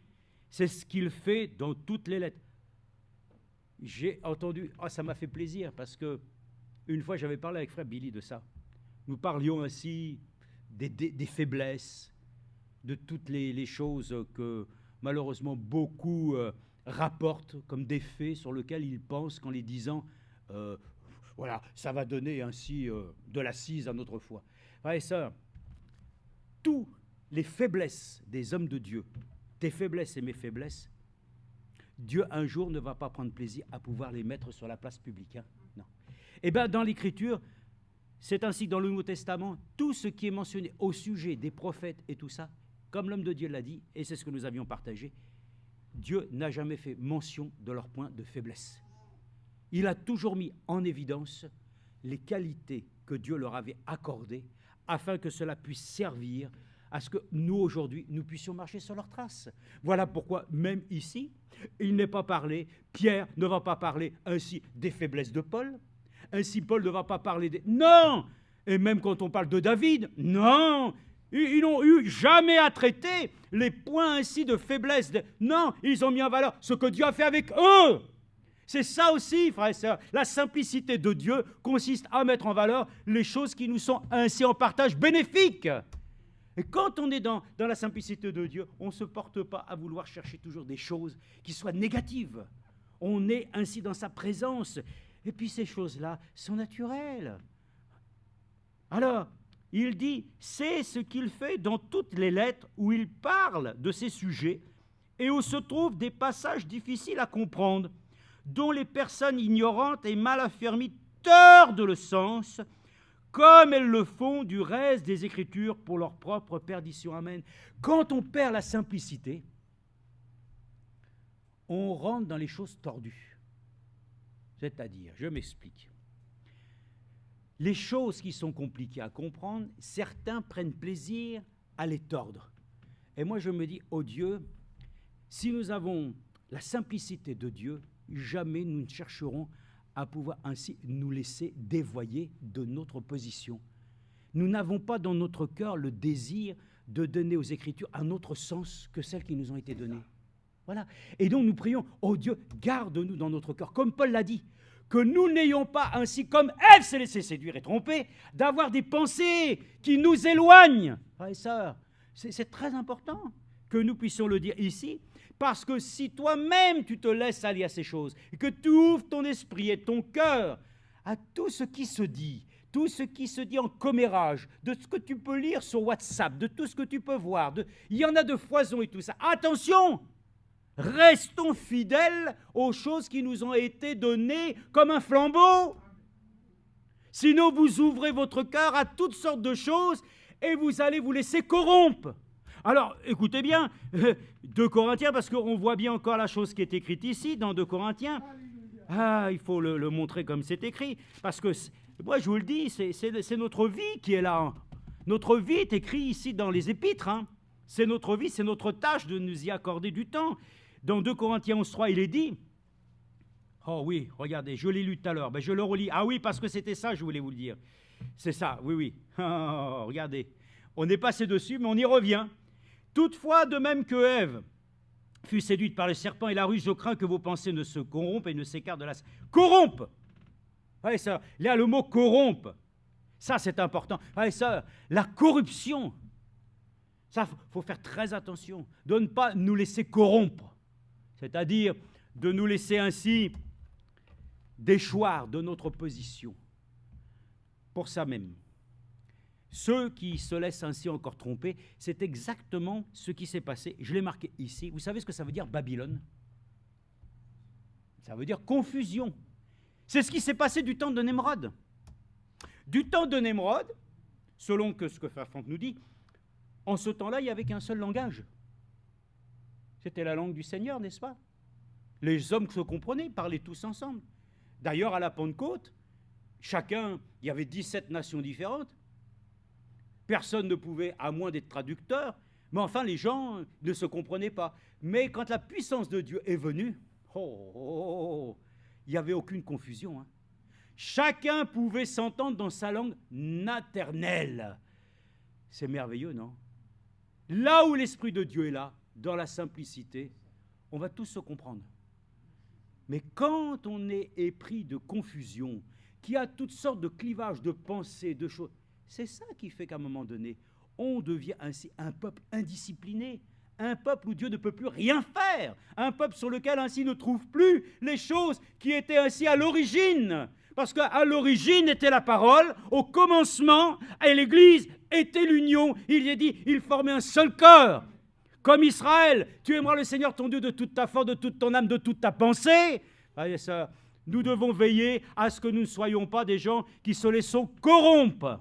c'est ce qu'il fait dans toutes les lettres. J'ai entendu, ça m'a fait plaisir parce que une fois j'avais parlé avec frère Billy de ça. Nous parlions ainsi des faiblesses, de toutes les choses que malheureusement beaucoup rapportent comme des faits sur lesquels ils pensent qu'en les disant, voilà, ça va donner ainsi de l'assise à notre foi. Frères et sœurs, toutes les faiblesses des hommes de Dieu, tes faiblesses et mes faiblesses, Dieu un jour ne va pas prendre plaisir à pouvoir les mettre sur la place publique. Hein? Non. Eh bien, dans l'Écriture, c'est ainsi que dans le Nouveau Testament, tout ce qui est mentionné au sujet des prophètes et tout ça, comme l'homme de Dieu l'a dit, et c'est ce que nous avions partagé, Dieu n'a jamais fait mention de leur point de faiblesse. Il a toujours mis en évidence les qualités que Dieu leur avait accordées afin que cela puisse servir à ce que nous, aujourd'hui, nous puissions marcher sur leurs traces. Voilà pourquoi, même ici, il n'est pas parlé, Pierre ne va pas parler ainsi des faiblesses de Paul, ainsi Paul ne va pas parler des... Non! Et même quand on parle de David, non! Ils n'ont eu jamais à traiter les points ainsi de faiblesse. Non, ils ont mis en valeur ce que Dieu a fait avec eux. C'est ça aussi, frères et sœurs. La simplicité de Dieu consiste à mettre en valeur les choses qui nous sont ainsi en partage bénéfiques. Et quand on est dans la simplicité de Dieu, on ne se porte pas à vouloir chercher toujours des choses qui soient négatives. On est ainsi dans sa présence. Et puis ces choses-là sont naturelles. Alors, il dit, c'est ce qu'il fait dans toutes les lettres où il parle de ces sujets et où se trouvent des passages difficiles à comprendre, dont les personnes ignorantes et mal affermies tordent le sens, comme elles le font du reste des Écritures pour leur propre perdition. Amen. Quand on perd la simplicité, on rentre dans les choses tordues. C'est-à-dire, je m'explique. Les choses qui sont compliquées à comprendre, certains prennent plaisir à les tordre. Et moi, je me dis, oh Dieu, si nous avons la simplicité de Dieu, jamais nous ne chercherons à pouvoir ainsi nous laisser dévoyer de notre position. Nous n'avons pas dans notre cœur le désir de donner aux Écritures un autre sens que celles qui nous ont été données. Voilà. Et donc nous prions, oh Dieu, garde-nous dans notre cœur, comme Paul l'a dit, que nous n'ayons pas ainsi, comme elle s'est laissée séduire et tromper, d'avoir des pensées qui nous éloignent. Frères et sœurs, c'est très important que nous puissions le dire ici, parce que si toi-même tu te laisses aller à ces choses, et que tu ouvres ton esprit et ton cœur à tout ce qui se dit, tout ce qui se dit en commérage, de ce que tu peux lire sur WhatsApp, de tout ce que tu peux voir, il y en a de foison et tout ça. Attention! Restons fidèles aux choses qui nous ont été données comme un flambeau. Sinon, vous ouvrez votre cœur à toutes sortes de choses et vous allez vous laisser corrompre. Alors, écoutez bien, 2 Corinthiens, parce qu'on voit bien encore la chose qui est écrite ici, dans 2 Corinthiens. Ah, il faut le montrer comme c'est écrit, parce que, moi je vous le dis, c'est notre vie qui est là. Hein. Notre vie est écrite ici dans les épîtres. Hein. C'est notre vie, c'est notre tâche de nous y accorder du temps. Dans 2 Corinthiens 11.3, il est dit, oh oui, regardez, je l'ai lu tout à l'heure, ben je le relis. Ah oui, parce que c'était ça, je voulais vous le dire. C'est ça, oui, oui. Oh, regardez, on est passé dessus, mais on y revient. Toutefois, de même que Ève fut séduite par le serpent et la ruse, je crains que vos pensées ne se corrompent et ne s'écartent de la... Corrompent! Ouais, ça, là, le mot corrompre, ça c'est important. Ouais, ça, la corruption, ça, faut faire très attention de ne pas nous laisser corrompre. C'est-à-dire de nous laisser ainsi déchoir de notre position pour ça même. Ceux qui se laissent ainsi encore tromper, c'est exactement ce qui s'est passé. Je l'ai marqué ici. Vous savez ce que ça veut dire Babylone? Ça veut dire confusion. C'est ce qui s'est passé du temps de Nemrod. Du temps de Nemrod, selon ce que Fafante nous dit, en ce temps-là, il n'y avait qu'un seul langage. C'était la langue du Seigneur, n'est-ce pas? Les hommes se comprenaient, parlaient tous ensemble. D'ailleurs, à la Pentecôte, il y avait 17 nations différentes. Personne ne pouvait, à moins d'être traducteur, mais enfin, les gens ne se comprenaient pas. Mais quand la puissance de Dieu est venue, il n'y avait aucune confusion. Hein. Chacun pouvait s'entendre dans sa langue maternelle. C'est merveilleux, non? Là où l'Esprit de Dieu est là, dans la simplicité, on va tous se comprendre. Mais quand on est épris de confusion, qui a toutes sortes de clivages, de pensées, de choses, c'est ça qui fait qu'à un moment donné, on devient ainsi un peuple indiscipliné, un peuple où Dieu ne peut plus rien faire, un peuple sur lequel ainsi ne trouve plus les choses qui étaient ainsi à l'origine. Parce qu'à l'origine était la parole, au commencement, et l'Église était l'union. Il est dit, il formait un seul cœur. Comme Israël, tu aimeras le Seigneur ton Dieu de toute ta force, de toute ton âme, de toute ta pensée. Voyez ça, nous devons veiller à ce que nous ne soyons pas des gens qui se laissent corrompre.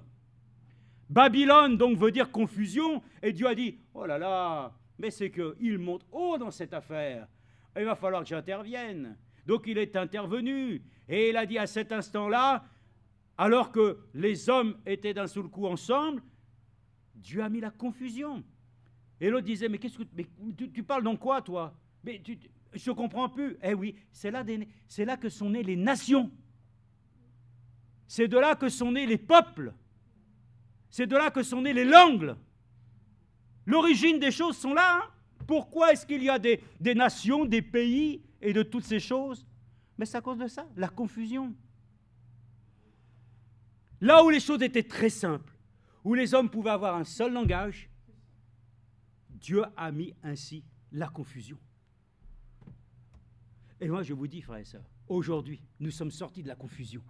Babylone, donc, veut dire confusion, et Dieu a dit, oh là là, mais c'est qu'il monte haut dans cette affaire. Il va falloir que j'intervienne. Donc il est intervenu, et il a dit à cet instant-là, alors que les hommes étaient d'un seul coup ensemble, Dieu a mis la confusion. Et l'autre disait, mais tu parles dans quoi, toi? Mais je ne comprends plus. Eh oui, c'est là que sont nées les nations. C'est de là que sont nés les peuples. C'est de là que sont nées les langues. L'origine des choses sont là. Hein? Pourquoi est-ce qu'il y a des nations, des pays et de toutes ces choses? Mais c'est à cause de ça, la confusion. Là où les choses étaient très simples, où les hommes pouvaient avoir un seul langage, Dieu a mis ainsi la confusion. Et moi, je vous dis, frères et sœurs, aujourd'hui, nous sommes sortis de la confusion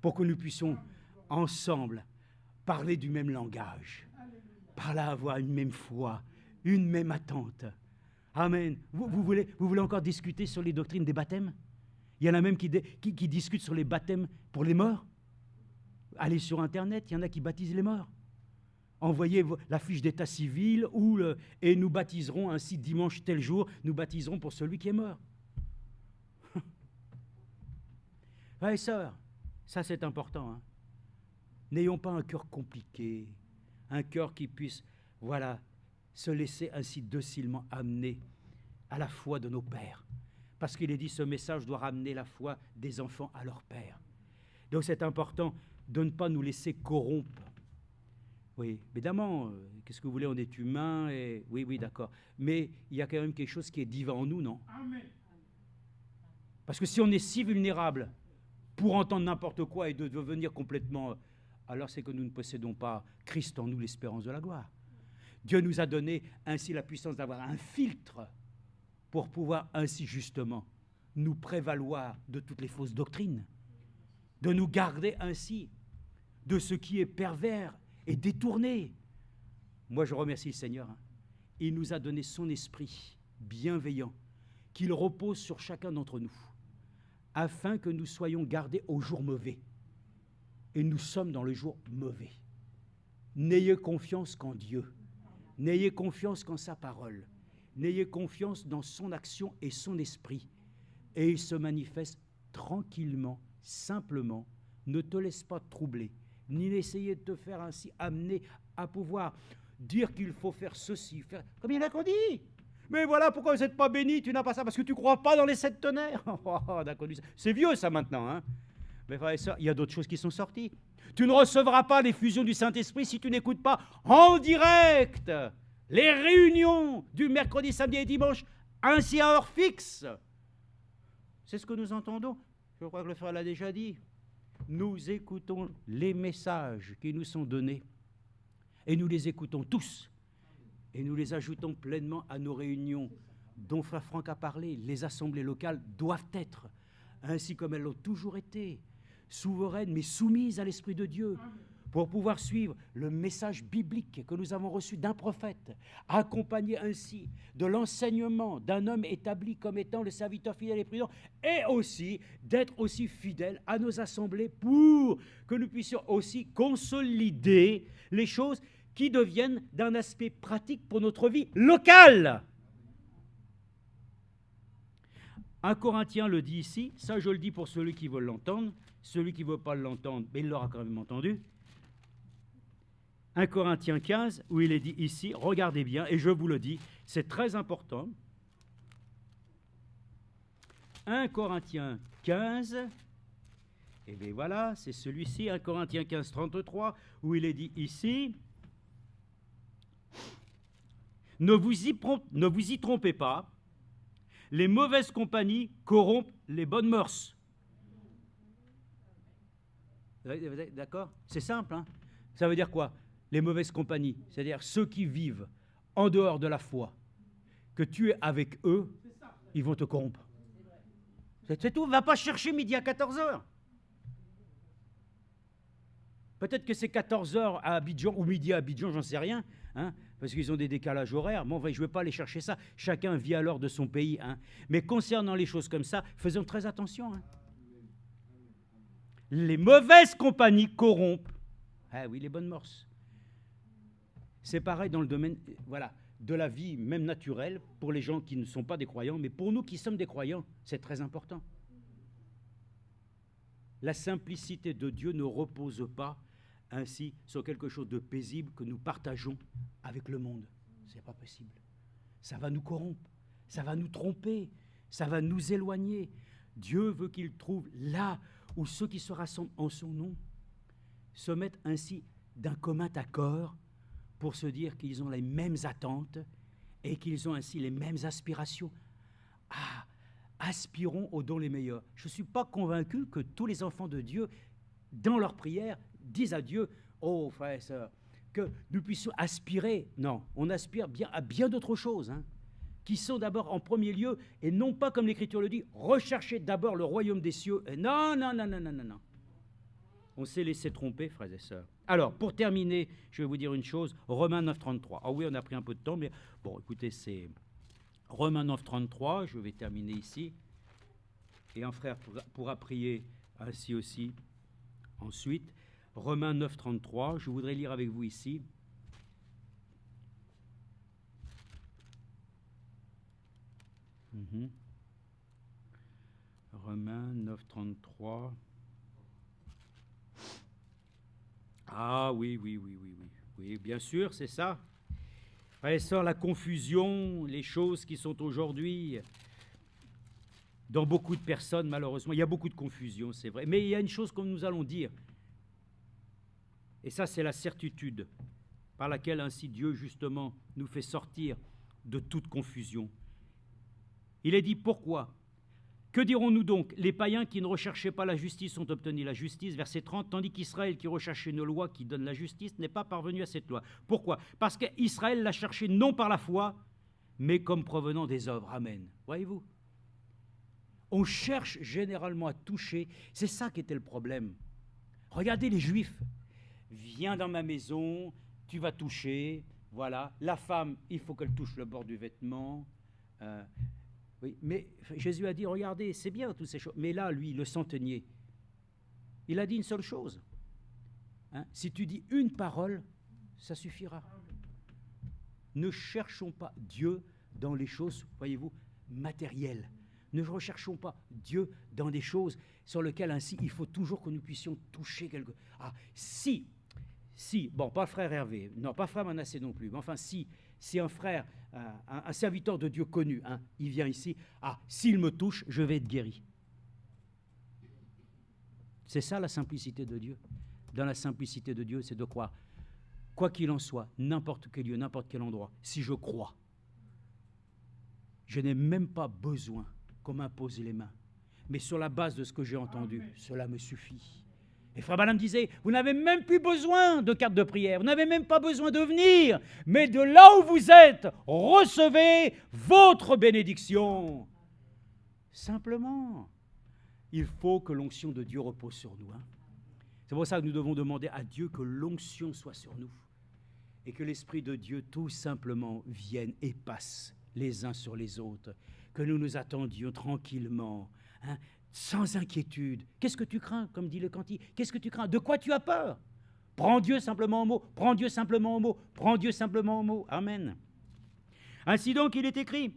pour que nous puissions ensemble parler du même langage, par là avoir une même foi, une même attente. Amen. Vous voulez encore discuter sur les doctrines des baptêmes? Il y en a même qui discutent sur les baptêmes pour les morts. Allez sur Internet, il y en a qui baptisent les morts. Envoyez la fiche d'état civil et nous baptiserons ainsi dimanche tel jour, nous baptiserons pour celui qui est mort. Frères et sœurs, ça c'est important. Hein. N'ayons pas un cœur compliqué, un cœur qui puisse, se laisser ainsi docilement amener à la foi de nos pères. Parce qu'il est dit, ce message doit ramener la foi des enfants à leur père. Donc c'est important de ne pas nous laisser corrompre. Oui, évidemment, qu'est-ce que vous voulez, on est humain, et oui, d'accord. Mais il y a quand même quelque chose qui est divin en nous, non? Amen. Parce que si on est si vulnérable pour entendre n'importe quoi et de devenir complètement... alors c'est que nous ne possédons pas Christ en nous, l'espérance de la gloire. Dieu nous a donné ainsi la puissance d'avoir un filtre pour pouvoir ainsi justement nous prévaloir de toutes les fausses doctrines, de nous garder ainsi de ce qui est pervers et détourné. Moi, je remercie le Seigneur. Il nous a donné son esprit bienveillant, qu'il repose sur chacun d'entre nous, afin que nous soyons gardés au jour mauvais. Et nous sommes dans le jour mauvais. N'ayez confiance qu'en Dieu. N'ayez confiance qu'en sa parole. N'ayez confiance dans son action et son esprit. Et il se manifeste tranquillement, simplement. Ne te laisse pas troubler, ni n'essayer de te faire ainsi amener à pouvoir dire qu'il faut faire ceci, faire... Comme il y en a qu'on dit. Mais voilà, pourquoi vous n'êtes pas béni, tu n'as pas ça, parce que tu ne crois pas dans les 7 tonnerres. C'est vieux ça maintenant, hein. Mais frères et sœurs, il y a d'autres choses qui sont sorties. Tu ne recevras pas l'effusion du Saint-Esprit si tu n'écoutes pas en direct les réunions du mercredi, samedi et dimanche, ainsi à heure fixe. C'est ce que nous entendons. Je crois que le frère l'a déjà dit. Nous écoutons les messages qui nous sont donnés et nous les écoutons tous et nous les ajoutons pleinement à nos réunions dont frère Franck a parlé. Les assemblées locales doivent être, ainsi comme elles l'ont toujours été, souveraines mais soumises à l'Esprit de Dieu, pour pouvoir suivre le message biblique que nous avons reçu d'un prophète, accompagné ainsi de l'enseignement d'un homme établi comme étant le serviteur fidèle et prudent, et aussi d'être aussi fidèles à nos assemblées pour que nous puissions aussi consolider les choses qui deviennent d'un aspect pratique pour notre vie locale. 1 Corinthiens le dit ici, ça je le dis pour celui qui veut l'entendre, celui qui ne veut pas l'entendre, mais il l'aura quand même entendu. 1 Corinthiens 15, où il est dit ici, regardez bien, et je vous le dis, c'est très important. 1 Corinthiens 15, et bien voilà, c'est celui-ci, 1 Corinthiens 15, 33, où il est dit ici, ne vous y trompez pas, les mauvaises compagnies corrompent les bonnes mœurs. D'accord? C'est simple, hein? Ça veut dire quoi? Les mauvaises compagnies, c'est-à-dire ceux qui vivent en dehors de la foi, que tu es avec eux, ils vont te corrompre. C'est tout, va pas chercher midi à 14h. Peut-être que c'est 14h à Abidjan ou midi à Abidjan, j'en sais rien, hein, parce qu'ils ont des décalages horaires. Bon, je ne vais pas aller chercher ça. Chacun vit à l'heure de son pays. Hein. Mais concernant les choses comme ça, faisons très attention. Hein. Les mauvaises compagnies corrompent. Ah oui, les bonnes mœurs. C'est pareil dans le domaine voilà, de la vie, même naturelle, pour les gens qui ne sont pas des croyants, mais pour nous qui sommes des croyants, c'est très important. La simplicité de Dieu ne repose pas ainsi sur quelque chose de paisible que nous partageons avec le monde. Ce n'est pas possible. Ça va nous corrompre, ça va nous tromper, ça va nous éloigner. Dieu veut qu'il trouve là où ceux qui se rassemblent en son nom se mettent ainsi d'un commun accord pour se dire qu'ils ont les mêmes attentes et qu'ils ont ainsi les mêmes aspirations. Ah, aspirons aux dons les meilleurs. Je ne suis pas convaincu que tous les enfants de Dieu, dans leur prière, disent à Dieu, oh frères et sœurs, que nous puissions aspirer. Non, on aspire bien à bien d'autres choses, hein, qui sont d'abord en premier lieu, et non pas comme l'Écriture le dit, rechercher d'abord le royaume des cieux. Et non. On s'est laissé tromper, frères et sœurs. Alors, pour terminer, je vais vous dire une chose, Romains 9, 33. Ah oui, on a pris un peu de temps, mais bon, écoutez, c'est Romains 9, 33, je vais terminer ici. Et un frère pourra prier ainsi aussi. Ensuite, Romains 9, 33, je voudrais lire avec vous ici. Romains 9, 33. Ah oui, bien sûr, c'est ça. Frères et sœurs, la confusion, les choses qui sont aujourd'hui dans beaucoup de personnes, malheureusement, il y a beaucoup de confusion, c'est vrai. Mais il y a une chose que nous allons dire, et ça c'est la certitude par laquelle ainsi Dieu justement nous fait sortir de toute confusion. Il est dit pourquoi ? Que dirons-nous donc? Les païens qui ne recherchaient pas la justice ont obtenu la justice, verset 30, tandis qu'Israël qui recherchait une loi qui donne la justice n'est pas parvenu à cette loi. Pourquoi? Parce qu'Israël l'a cherché non par la foi, mais comme provenant des œuvres. Amen. Voyez-vous? On cherche généralement à toucher, c'est ça qui était le problème. Regardez les Juifs, viens dans ma maison, tu vas toucher, voilà. La femme, il faut qu'elle touche le bord du vêtement. Oui, mais Jésus a dit, regardez, c'est bien toutes ces choses. Mais là, lui, le centenier, il a dit une seule chose. Hein, si tu dis une parole, ça suffira. Ne cherchons pas Dieu dans les choses, voyez-vous, matérielles. Ne recherchons pas Dieu dans des choses sur lesquelles ainsi il faut toujours que nous puissions toucher quelque chose. Ah, si, bon, pas frère Hervé, non, pas frère Manassé non plus, mais enfin si un frère, un serviteur de Dieu connu, hein, il vient ici, s'il me touche, je vais être guéri. C'est ça la simplicité de Dieu. Dans la simplicité de Dieu, c'est de croire, quoi qu'il en soit, n'importe quel lieu, n'importe quel endroit, si je crois, je n'ai même pas besoin qu'on m'impose les mains. Mais sur la base de ce que j'ai entendu, cela me suffit. Et Frère Branham disait, vous n'avez même plus besoin de carte de prière, vous n'avez même pas besoin de venir, mais de là où vous êtes, recevez votre bénédiction. Simplement, il faut que l'onction de Dieu repose sur nous. Hein. C'est pour ça que nous devons demander à Dieu que l'onction soit sur nous et que l'Esprit de Dieu tout simplement vienne et passe les uns sur les autres, que nous nous attendions tranquillement, hein, sans inquiétude. Qu'est-ce que tu crains, comme dit le cantique? Qu'est-ce que tu crains? De quoi tu as peur? Prends Dieu simplement au mot, prends Dieu simplement au mot, prends Dieu simplement au mot. Amen. Ainsi donc, il est écrit,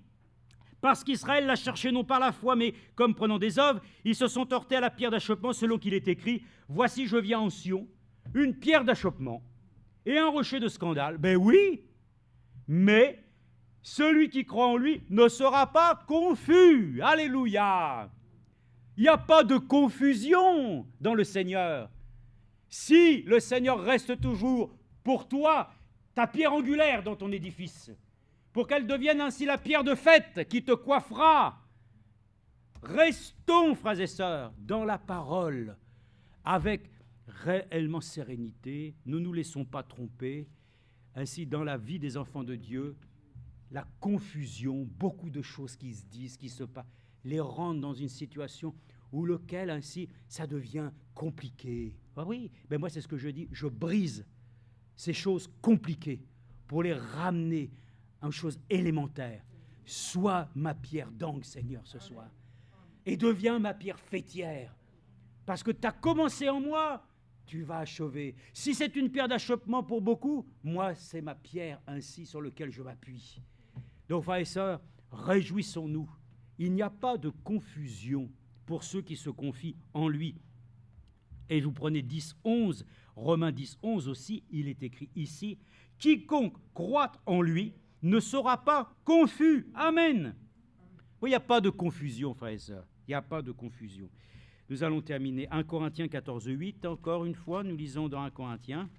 parce qu'Israël l'a cherché non par la foi, mais comme prenant des œuvres, ils se sont heurtés à la pierre d'achoppement, selon qu'il est écrit, voici je viens en Sion, une pierre d'achoppement et un rocher de scandale. Ben oui, mais celui qui croit en lui ne sera pas confus. Alléluia. Il n'y a pas de confusion dans le Seigneur. Si le Seigneur reste toujours pour toi ta pierre angulaire dans ton édifice, pour qu'elle devienne ainsi la pierre de fête qui te coiffera, restons, frères et sœurs, dans la parole, avec réellement sérénité. Ne nous laissons pas tromper. Ainsi, dans la vie des enfants de Dieu, la confusion, beaucoup de choses qui se disent, qui se passent, les rendent dans une situation où lequel ainsi ça devient compliqué. Ah oui, ben moi c'est ce que je dis, je brise ces choses compliquées pour les ramener à une chose élémentaire. Sois ma pierre d'angle, Seigneur, ce soir, et deviens ma pierre fêtière, parce que tu as commencé en moi, tu vas achever. Si c'est une pierre d'achoppement pour beaucoup, moi c'est ma pierre ainsi sur laquelle je m'appuie. Donc, frères et sœurs, réjouissons-nous. Il n'y a pas de confusion pour ceux qui se confient en lui. Et vous prenez 10, 11, Romains 10, 11 aussi, il est écrit ici, « Quiconque croit en lui ne sera pas confus. » Amen. Il n'y a pas de confusion, frères et sœurs. Il n'y a pas de confusion. Nous allons terminer 1 Corinthiens 14, 8. Encore une fois, nous lisons dans 1 Corinthiens.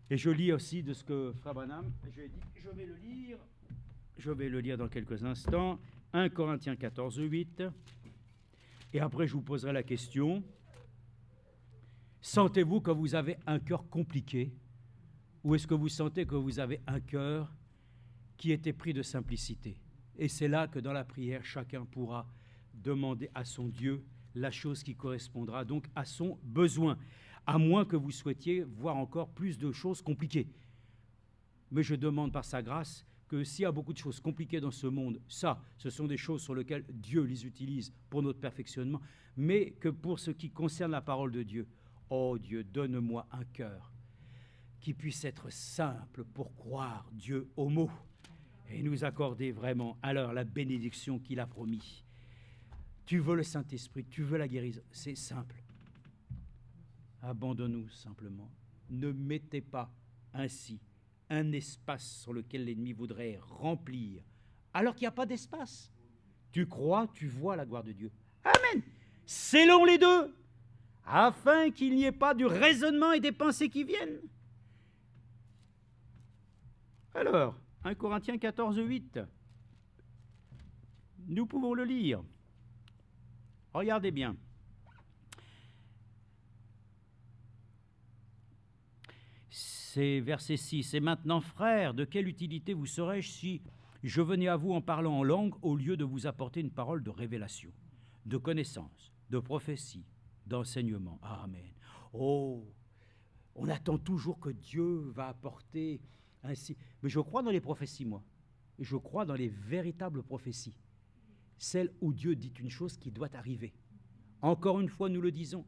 Et je lis aussi de ce que Frère Branham, je vais le lire dans quelques instants. 1 Corinthiens 14, 8. Et après, je vous poserai la question. Sentez-vous que vous avez un cœur compliqué? Ou est-ce que vous sentez que vous avez un cœur qui était pris de simplicité? Et c'est là que dans la prière, chacun pourra demander à son Dieu la chose qui correspondra donc à son besoin, à moins que vous souhaitiez voir encore plus de choses compliquées. Mais je demande par sa grâce que s'il y a beaucoup de choses compliquées dans ce monde, ça, ce sont des choses sur lesquelles Dieu les utilise pour notre perfectionnement, mais que pour ce qui concerne la parole de Dieu, oh Dieu, donne-moi un cœur qui puisse être simple pour croire Dieu au mot et nous accorder vraiment alors la bénédiction qu'il a promis. Tu veux le Saint-Esprit, tu veux la guérison, c'est simple. Abandonne-nous simplement. Ne mettez pas ainsi un espace sur lequel l'ennemi voudrait remplir, alors qu'il n'y a pas d'espace. Tu crois, tu vois la gloire de Dieu. Amen. Scellons les deux, afin qu'il n'y ait pas du raisonnement et des pensées qui viennent. Alors, 1 Corinthiens 14, 8. Nous pouvons le lire. Regardez bien. C'est verset 6. « Et maintenant, frères, de quelle utilité vous serais-je si je venais à vous en parlant en langue au lieu de vous apporter une parole de révélation, de connaissance, de prophétie, d'enseignement. » Amen. Oh, on attend toujours que Dieu va apporter ainsi. Mais je crois dans les prophéties, moi. Je crois dans les véritables prophéties. Celles où Dieu dit une chose qui doit arriver. Encore une fois, nous le disons,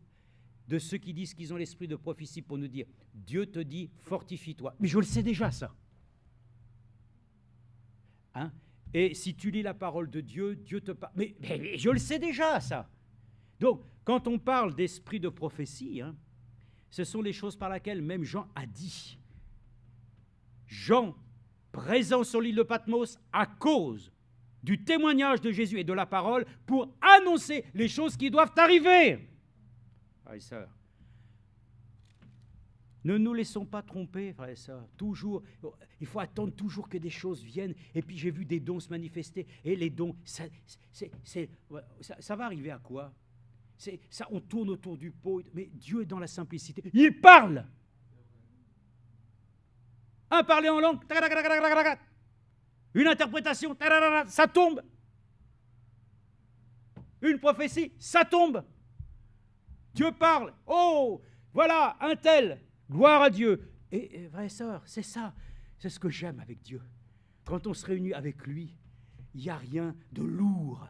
de ceux qui disent qu'ils ont l'esprit de prophétie pour nous dire, Dieu te dit, fortifie-toi. Mais je le sais déjà, ça. Hein? Et si tu lis la parole de Dieu, Dieu te parle. Mais je le sais déjà, ça. Donc, quand on parle d'esprit de prophétie, hein, ce sont les choses par lesquelles même Jean a dit. Jean, présent sur l'île de Patmos à cause du témoignage de Jésus et de la parole pour annoncer les choses qui doivent arriver. Frères et sœurs, ne nous laissons pas tromper, frères et sœurs. Toujours, il faut attendre toujours que des choses viennent. Et puis j'ai vu des dons se manifester. Et les dons, ça va arriver à quoi? Ça, on tourne autour du pot. Mais Dieu est dans la simplicité. Il parle. Un parler en langue. Une interprétation. Ça tombe. Une prophétie. Ça tombe. Dieu parle. Oh, voilà, un tel. Gloire à Dieu. Et frères et sœurs, c'est ça. C'est ce que j'aime avec Dieu. Quand on se réunit avec lui, il n'y a rien de lourd.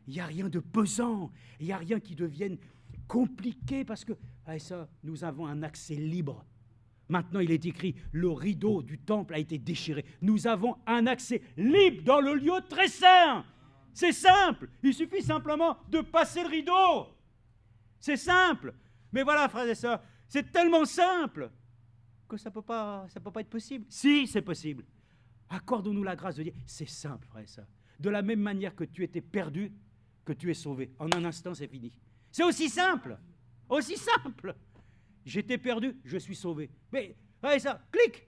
Il n'y a rien de pesant. Il n'y a rien qui devienne compliqué parce que, frères et sœurs, nous avons un accès libre. Maintenant, il est écrit, le rideau du temple a été déchiré. Nous avons un accès libre dans le lieu très saint. C'est simple. Il suffit simplement de passer le rideau. C'est simple. Mais voilà, frères et sœurs, c'est tellement simple que ça peut pas être possible. Si, c'est possible. Accordons-nous la grâce de dire, c'est simple, frères et sœurs. De la même manière que tu étais perdu, que tu es sauvé. En un instant, c'est fini. C'est aussi simple. Aussi simple. J'étais perdu, je suis sauvé. Mais, frères et sœurs, clic.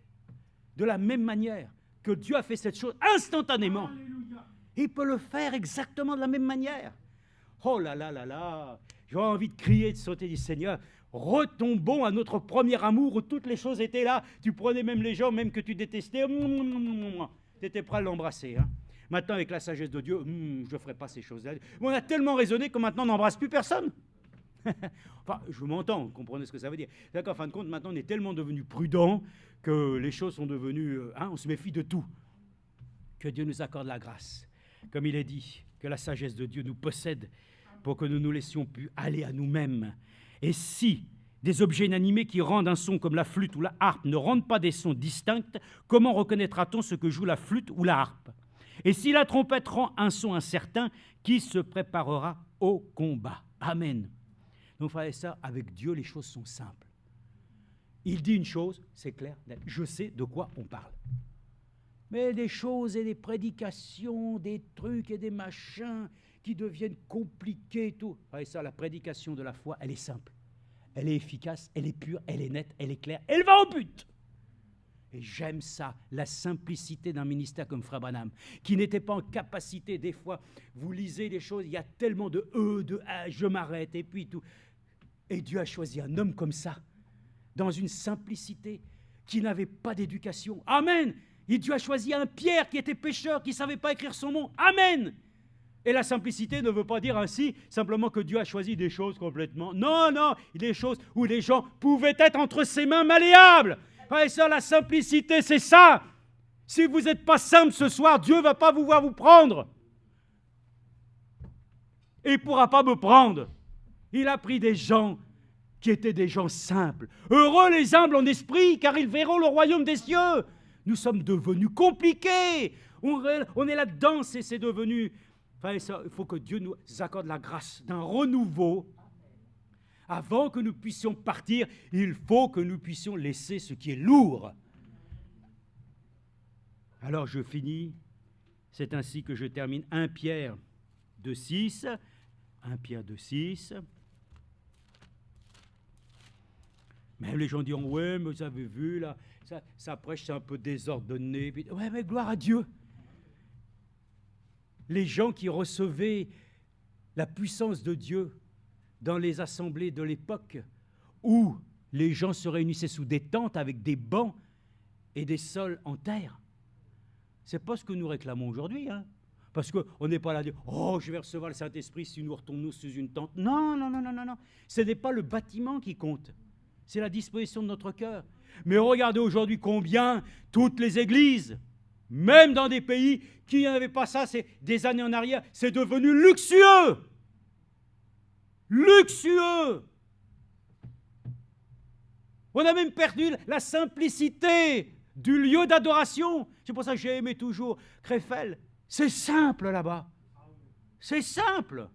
De la même manière que Dieu a fait cette chose instantanément, il peut le faire exactement de la même manière. Oh là là là là. J'ai envie de crier, de sauter, du Seigneur, retombons à notre premier amour où toutes les choses étaient là. Tu prenais même les gens, même que tu détestais, tu étais prêt à l'embrasser. Hein. Maintenant, avec la sagesse de Dieu, je ne ferai pas ces choses-là. On a tellement raisonné que maintenant, on n'embrasse plus personne. Enfin, je m'entends, vous comprenez ce que ça veut dire. C'est-à-dire qu'en fin de compte, maintenant, on est tellement devenu prudent que les choses sont devenues... on se méfie de tout. Que Dieu nous accorde la grâce. Comme il est dit, que la sagesse de Dieu nous possède pour que nous nous laissions plus aller à nous-mêmes. Et si des objets inanimés qui rendent un son comme la flûte ou la harpe ne rendent pas des sons distincts, comment reconnaîtra-t-on ce que joue la flûte ou la harpe? Et si la trompette rend un son incertain, qui se préparera au combat? Amen. Donc, frères et sœurs, avec Dieu, les choses sont simples. Il dit une chose, c'est clair, je sais de quoi on parle. Mais des choses et des prédications, des trucs et des machins qui deviennent compliqués et tout. Frères et sœurs, la prédication de la foi, elle est simple. Elle est efficace, elle est pure, elle est nette, elle est claire, elle va au but. Et j'aime ça, la simplicité d'un ministère comme Frère Branham, qui n'était pas en capacité, des fois, vous lisez les choses, il y a tellement de de je m'arrête, et puis tout. Et Dieu a choisi un homme comme ça, dans une simplicité, qui n'avait pas d'éducation. Amen. Et Dieu a choisi un Pierre qui était pécheur, qui ne savait pas écrire son nom. Amen. Et la simplicité ne veut pas dire ainsi simplement que Dieu a choisi des choses complètement. Non, non, des choses où les gens pouvaient être entre ses mains malléables. Frères et sœurs, la simplicité, c'est ça. Si vous n'êtes pas simple ce soir, Dieu ne va pas vous voir vous prendre. Et il ne pourra pas me prendre. Il a pris des gens qui étaient des gens simples. Heureux les humbles en esprit, car ils verront le royaume des cieux. Nous sommes devenus compliqués. On est là-dedans, c'est devenu... Frères et sœurs, il faut que Dieu nous accorde la grâce d'un renouveau. Avant que nous puissions partir, il faut que nous puissions laisser ce qui est lourd. Alors je finis. C'est ainsi que je termine 1 Pierre 2,6. 1 Pierre 2,6. Même les gens diront, ouais, mais vous avez vu, là, ça prêche, c'est un peu désordonné. Ouais, mais gloire à Dieu. Les gens qui recevaient la puissance de Dieu dans les assemblées de l'époque, où les gens se réunissaient sous des tentes avec des bancs et des sols en terre. Ce n'est pas ce que nous réclamons aujourd'hui, hein. Parce qu'on n'est pas là à dire « Oh, je vais recevoir le Saint-Esprit si nous retournons sous une tente. » Non, non, non, non, non, non. Ce n'est pas le bâtiment qui compte. C'est la disposition de notre cœur. Mais regardez aujourd'hui combien toutes les églises, même dans des pays qui n'avaient pas ça, c'est des années en arrière, c'est devenu luxueux. Luxueux. On a même perdu la simplicité du lieu d'adoration. C'est pour ça que j'ai aimé toujours Krefeld. C'est simple là-bas. C'est simple.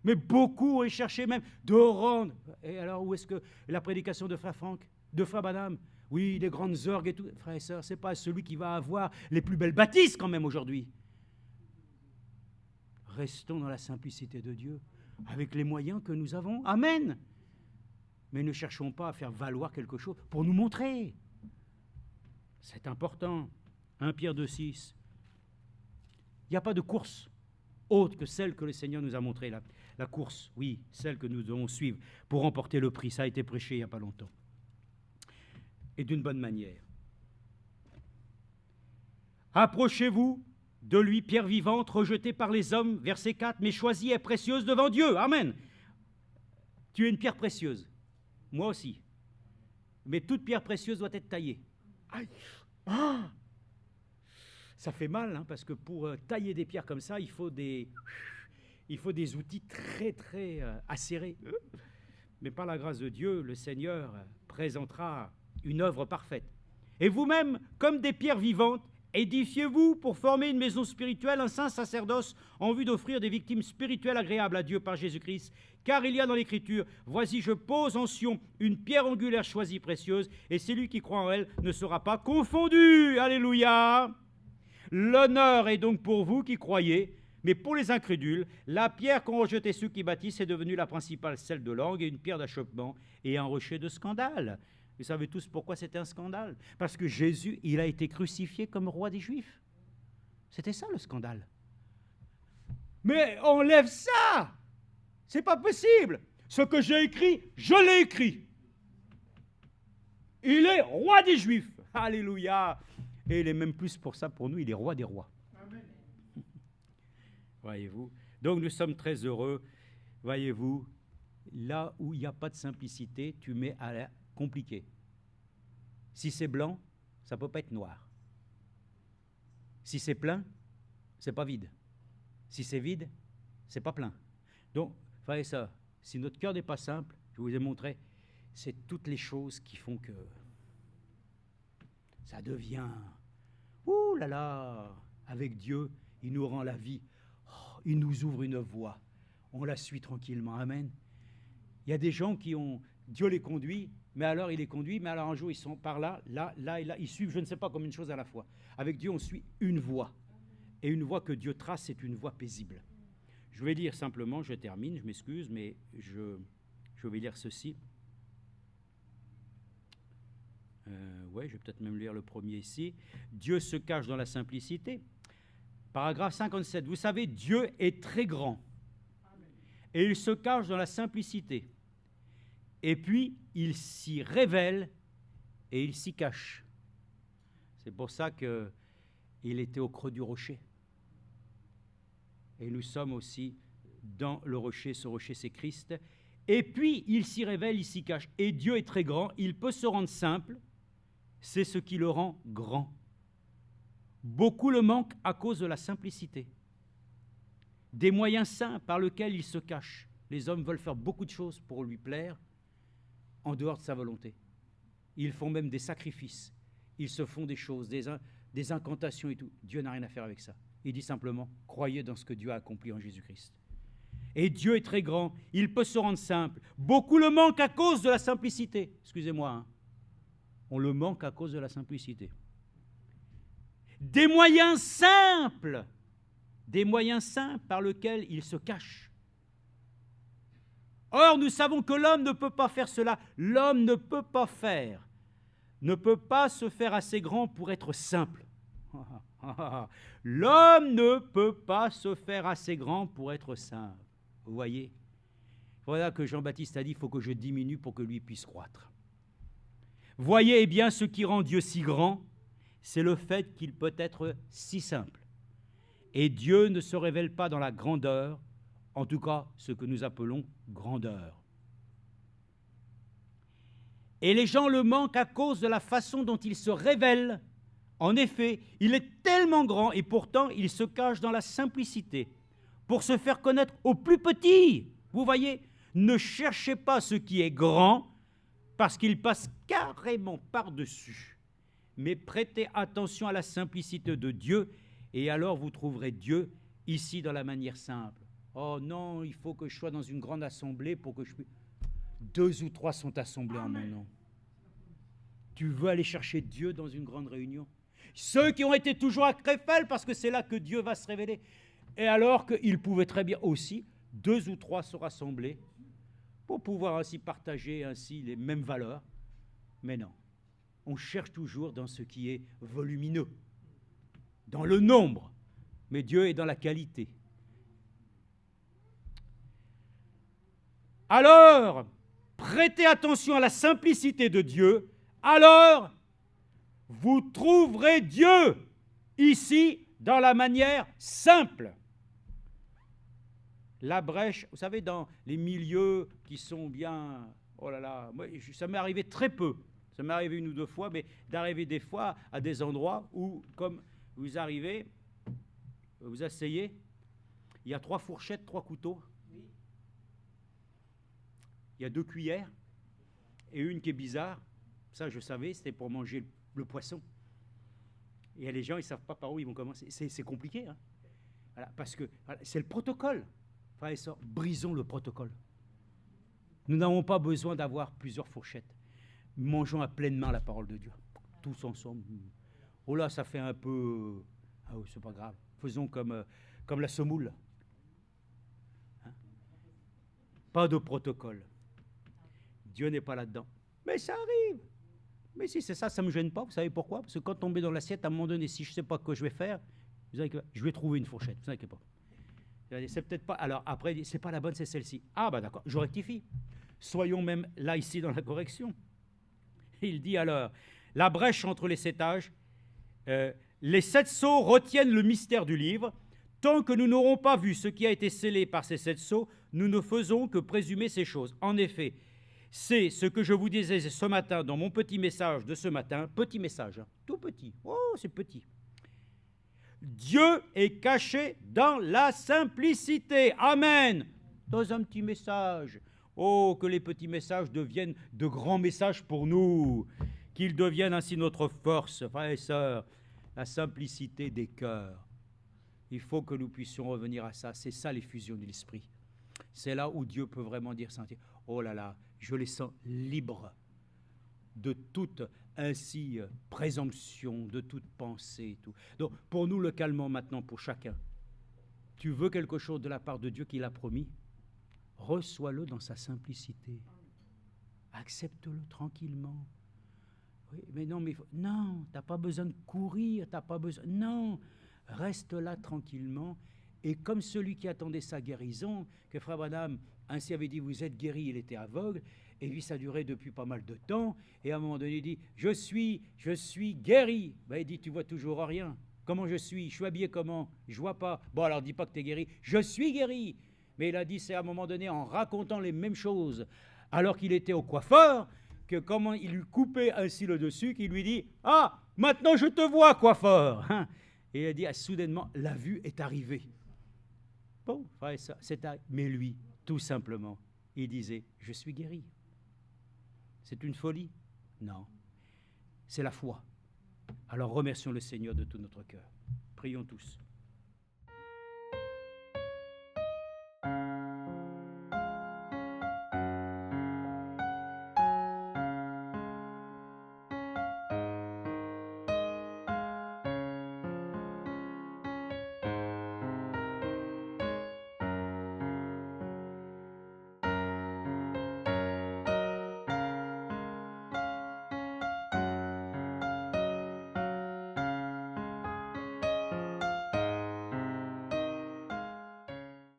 Mais beaucoup ont cherché même de rendre. Et alors, où est-ce que la prédication de Frère Franck, de Frère Banham? Oui, les grandes orgues et tout. Frères et sœurs, ce n'est pas celui qui va avoir les plus belles bâtisses quand même aujourd'hui. Restons dans la simplicité de Dieu, avec les moyens que nous avons. Amen. Mais ne cherchons pas à faire valoir quelque chose pour nous montrer. C'est important. 1 Pierre 2,6. Il n'y a pas de course autre que celle que le Seigneur nous a montrée. La course, oui, celle que nous devons suivre pour remporter le prix. Ça a été prêché il n'y a pas longtemps. Et d'une bonne manière. Approchez-vous de lui, pierre vivante, rejetée par les hommes, verset 4, mais choisie et précieuse devant Dieu. Amen. Tu es une pierre précieuse. Moi aussi. Mais toute pierre précieuse doit être taillée. Aïe. Ah, ça fait mal, hein, parce que pour tailler des pierres comme ça, il faut des outils très, très acérés. Mais par la grâce de Dieu, le Seigneur présentera une œuvre parfaite. Et vous-même, comme des pierres vivantes, édifiez-vous pour former une maison spirituelle, un saint sacerdoce, en vue d'offrir des victimes spirituelles agréables à Dieu par Jésus-Christ. Car il y a dans l'Écriture, « Voici, je pose en Sion une pierre angulaire choisie précieuse, et celui qui croit en elle ne sera pas confondu. » Alléluia. L'honneur est donc pour vous qui croyez, mais pour les incrédules, la pierre qu'ont rejetée ceux qui bâtissent est devenue la principale, celle de l'orgue, et une pierre d'achoppement et un rocher de scandale. Vous savez tous pourquoi c'était un scandale? Parce que Jésus, il a été crucifié comme roi des Juifs. C'était ça le scandale. Mais enlève ça! C'est pas possible! Ce que j'ai écrit, je l'ai écrit. Il est roi des Juifs. Alléluia! Et il est même plus pour ça, pour nous, il est roi des rois. Amen. Voyez-vous? Donc nous sommes très heureux. Voyez-vous, là où il n'y a pas de simplicité, tu mets à la compliqué. Si c'est blanc, ça ne peut pas être noir. Si c'est plein, c'est pas vide. Si c'est vide, c'est pas plein. Donc, voyez ça, si notre cœur n'est pas simple, je vous ai montré, c'est toutes les choses qui font que ça devient, ouh là là, avec Dieu, il nous rend la vie, il nous ouvre une voie, on la suit tranquillement, amen. Il y a des gens qui ont, Dieu les conduit, mais alors il les conduit, mais alors un jour ils sont par là, là, là et là, ils suivent je ne sais pas comme une chose à la fois. Avec Dieu on suit une voie, et une voie que Dieu trace, c'est une voie paisible. Je vais lire simplement, je termine, je m'excuse, mais je vais lire ceci. Ouais, je vais peut-être même lire le premier ici. Dieu se cache dans la simplicité. Paragraphe 57. Vous savez, Dieu est très grand. Et il se cache dans la simplicité. Et puis, il s'y révèle et il s'y cache. C'est pour ça qu'il était au creux du rocher. Et nous sommes aussi dans le rocher. Ce rocher, c'est Christ. Et puis, il s'y révèle, il s'y cache. Et Dieu est très grand. Il peut se rendre simple. C'est ce qui le rend grand. Beaucoup le manquent à cause de la simplicité. Des moyens simples par lesquels il se cache. Les hommes veulent faire beaucoup de choses pour lui plaire en dehors de sa volonté. Ils font même des sacrifices. Ils se font des choses, des incantations et tout. Dieu n'a rien à faire avec ça. Il dit simplement, croyez dans ce que Dieu a accompli en Jésus-Christ. Et Dieu est très grand. Il peut se rendre simple. Beaucoup le manquent à cause de la simplicité. Excusez-moi, hein. On le manque à cause de la simplicité. Des moyens simples par lesquels il se cache. Or, nous savons que l'homme ne peut pas faire cela. L'homme ne peut pas se faire assez grand pour être simple. L'homme ne peut pas se faire assez grand pour être simple. Vous voyez? Voilà que Jean-Baptiste a dit, il faut que je diminue pour que lui puisse croître. Voyez eh bien ce qui rend Dieu si grand, c'est le fait qu'il peut être si simple. Et Dieu ne se révèle pas dans la grandeur, en tout cas ce que nous appelons grandeur. Et les gens le manquent à cause de la façon dont il se révèle. En effet, il est tellement grand et pourtant il se cache dans la simplicité pour se faire connaître aux plus petits. Vous voyez, ne cherchez pas ce qui est grand parce qu'il passe carrément par-dessus. Mais prêtez attention à la simplicité de Dieu et alors vous trouverez Dieu ici dans la manière simple. Oh non, il faut que je sois dans une grande assemblée pour que je puisse... 2 ou 3 sont assemblés en mon nom. Tu veux aller chercher Dieu dans une grande réunion? Ceux qui ont été toujours à Krefeld, parce que c'est là que Dieu va se révéler. Et alors qu'ils pouvaient très bien aussi, 2 ou 3 se rassembler pour pouvoir ainsi partager ainsi les mêmes valeurs. Mais non, on cherche toujours dans ce qui est volumineux, dans le nombre. Mais Dieu est dans la qualité. Alors, prêtez attention à la simplicité de Dieu, alors vous trouverez Dieu ici dans la manière simple. La brèche, vous savez, dans les milieux qui sont bien... Oh là là, moi, ça m'est arrivé très peu. Ça m'est arrivé 1 ou 2 fois, mais d'arriver des fois à des endroits où, comme vous arrivez, vous asseyez, il y a 3 fourchettes, 3 couteaux. Il y a 2 cuillères et une qui est bizarre. Ça, je savais, c'était pour manger le poisson. Et les gens, ils ne savent pas par où ils vont commencer. C'est compliqué, hein. Voilà, parce que voilà, c'est le protocole. Frères et sœurs, brisons le protocole. Nous n'avons pas besoin d'avoir plusieurs fourchettes. Mangeons à pleine main la parole de Dieu. Tous ensemble. Oh là, ça fait un peu... Ah oui, c'est pas grave. Faisons comme la semoule. Hein? Pas de protocole. Dieu n'est pas là-dedans. Mais ça arrive. Mais si c'est ça, ça ne me gêne pas. Vous savez pourquoi? Parce que quand tomber dans l'assiette, à un moment donné, si je ne sais pas quoi je vais faire, je vais trouver une fourchette. Vous inquiétez pas. C'est peut-être pas... Alors après, c'est pas la bonne, c'est celle-ci. Ah bah d'accord, je rectifie. Soyons même là, ici, dans la correction. Il dit alors, la brèche entre les 7 âges, les 7 sceaux retiennent le mystère du livre. Tant que nous n'aurons pas vu ce qui a été scellé par ces 7 sceaux, nous ne faisons que présumer ces choses. En effet, c'est ce que je vous disais ce matin dans mon petit message de ce matin. Petit message, hein, tout petit. Oh, c'est petit. Dieu est caché dans la simplicité. Amen. Dans un petit message. Oh, que les petits messages deviennent de grands messages pour nous. Qu'ils deviennent ainsi notre force, frères et sœurs. La simplicité des cœurs. Il faut que nous puissions revenir à ça. C'est ça l'effusion de l'esprit. C'est là où Dieu peut vraiment dire, sentir, oh là là, je les sens libres de toute ainsi présomption, de toute pensée et tout. Donc, pour nous, le calmant maintenant, pour chacun, tu veux quelque chose de la part de Dieu qu'il a promis, reçois-le dans sa simplicité. Accepte-le tranquillement. Oui, mais non, non, tu n'as pas besoin de courir, tu n'as pas besoin... Non, reste là tranquillement. Et comme celui qui attendait sa guérison, que Frère Branham ainsi avait dit, vous êtes guéri, il était aveugle, et puis ça durait depuis pas mal de temps, et à un moment donné, il dit, je suis guéri. Ben, il dit, tu vois toujours rien. Comment je suis habillé comment? Je vois pas. Bon, alors dis pas que tu es guéri. Je suis guéri. Mais il a dit, c'est à un moment donné, en racontant les mêmes choses, alors qu'il était au coiffeur, que comment il lui coupait ainsi le dessus, qu'il lui dit, ah, maintenant je te vois, coiffeur. Et il a dit, ah, soudainement, la vue est arrivée. Bon, ça, mais lui, tout simplement, il disait, je suis guéri. C'est une folie? Non, c'est la foi. Alors remercions le Seigneur de tout notre cœur. Prions tous.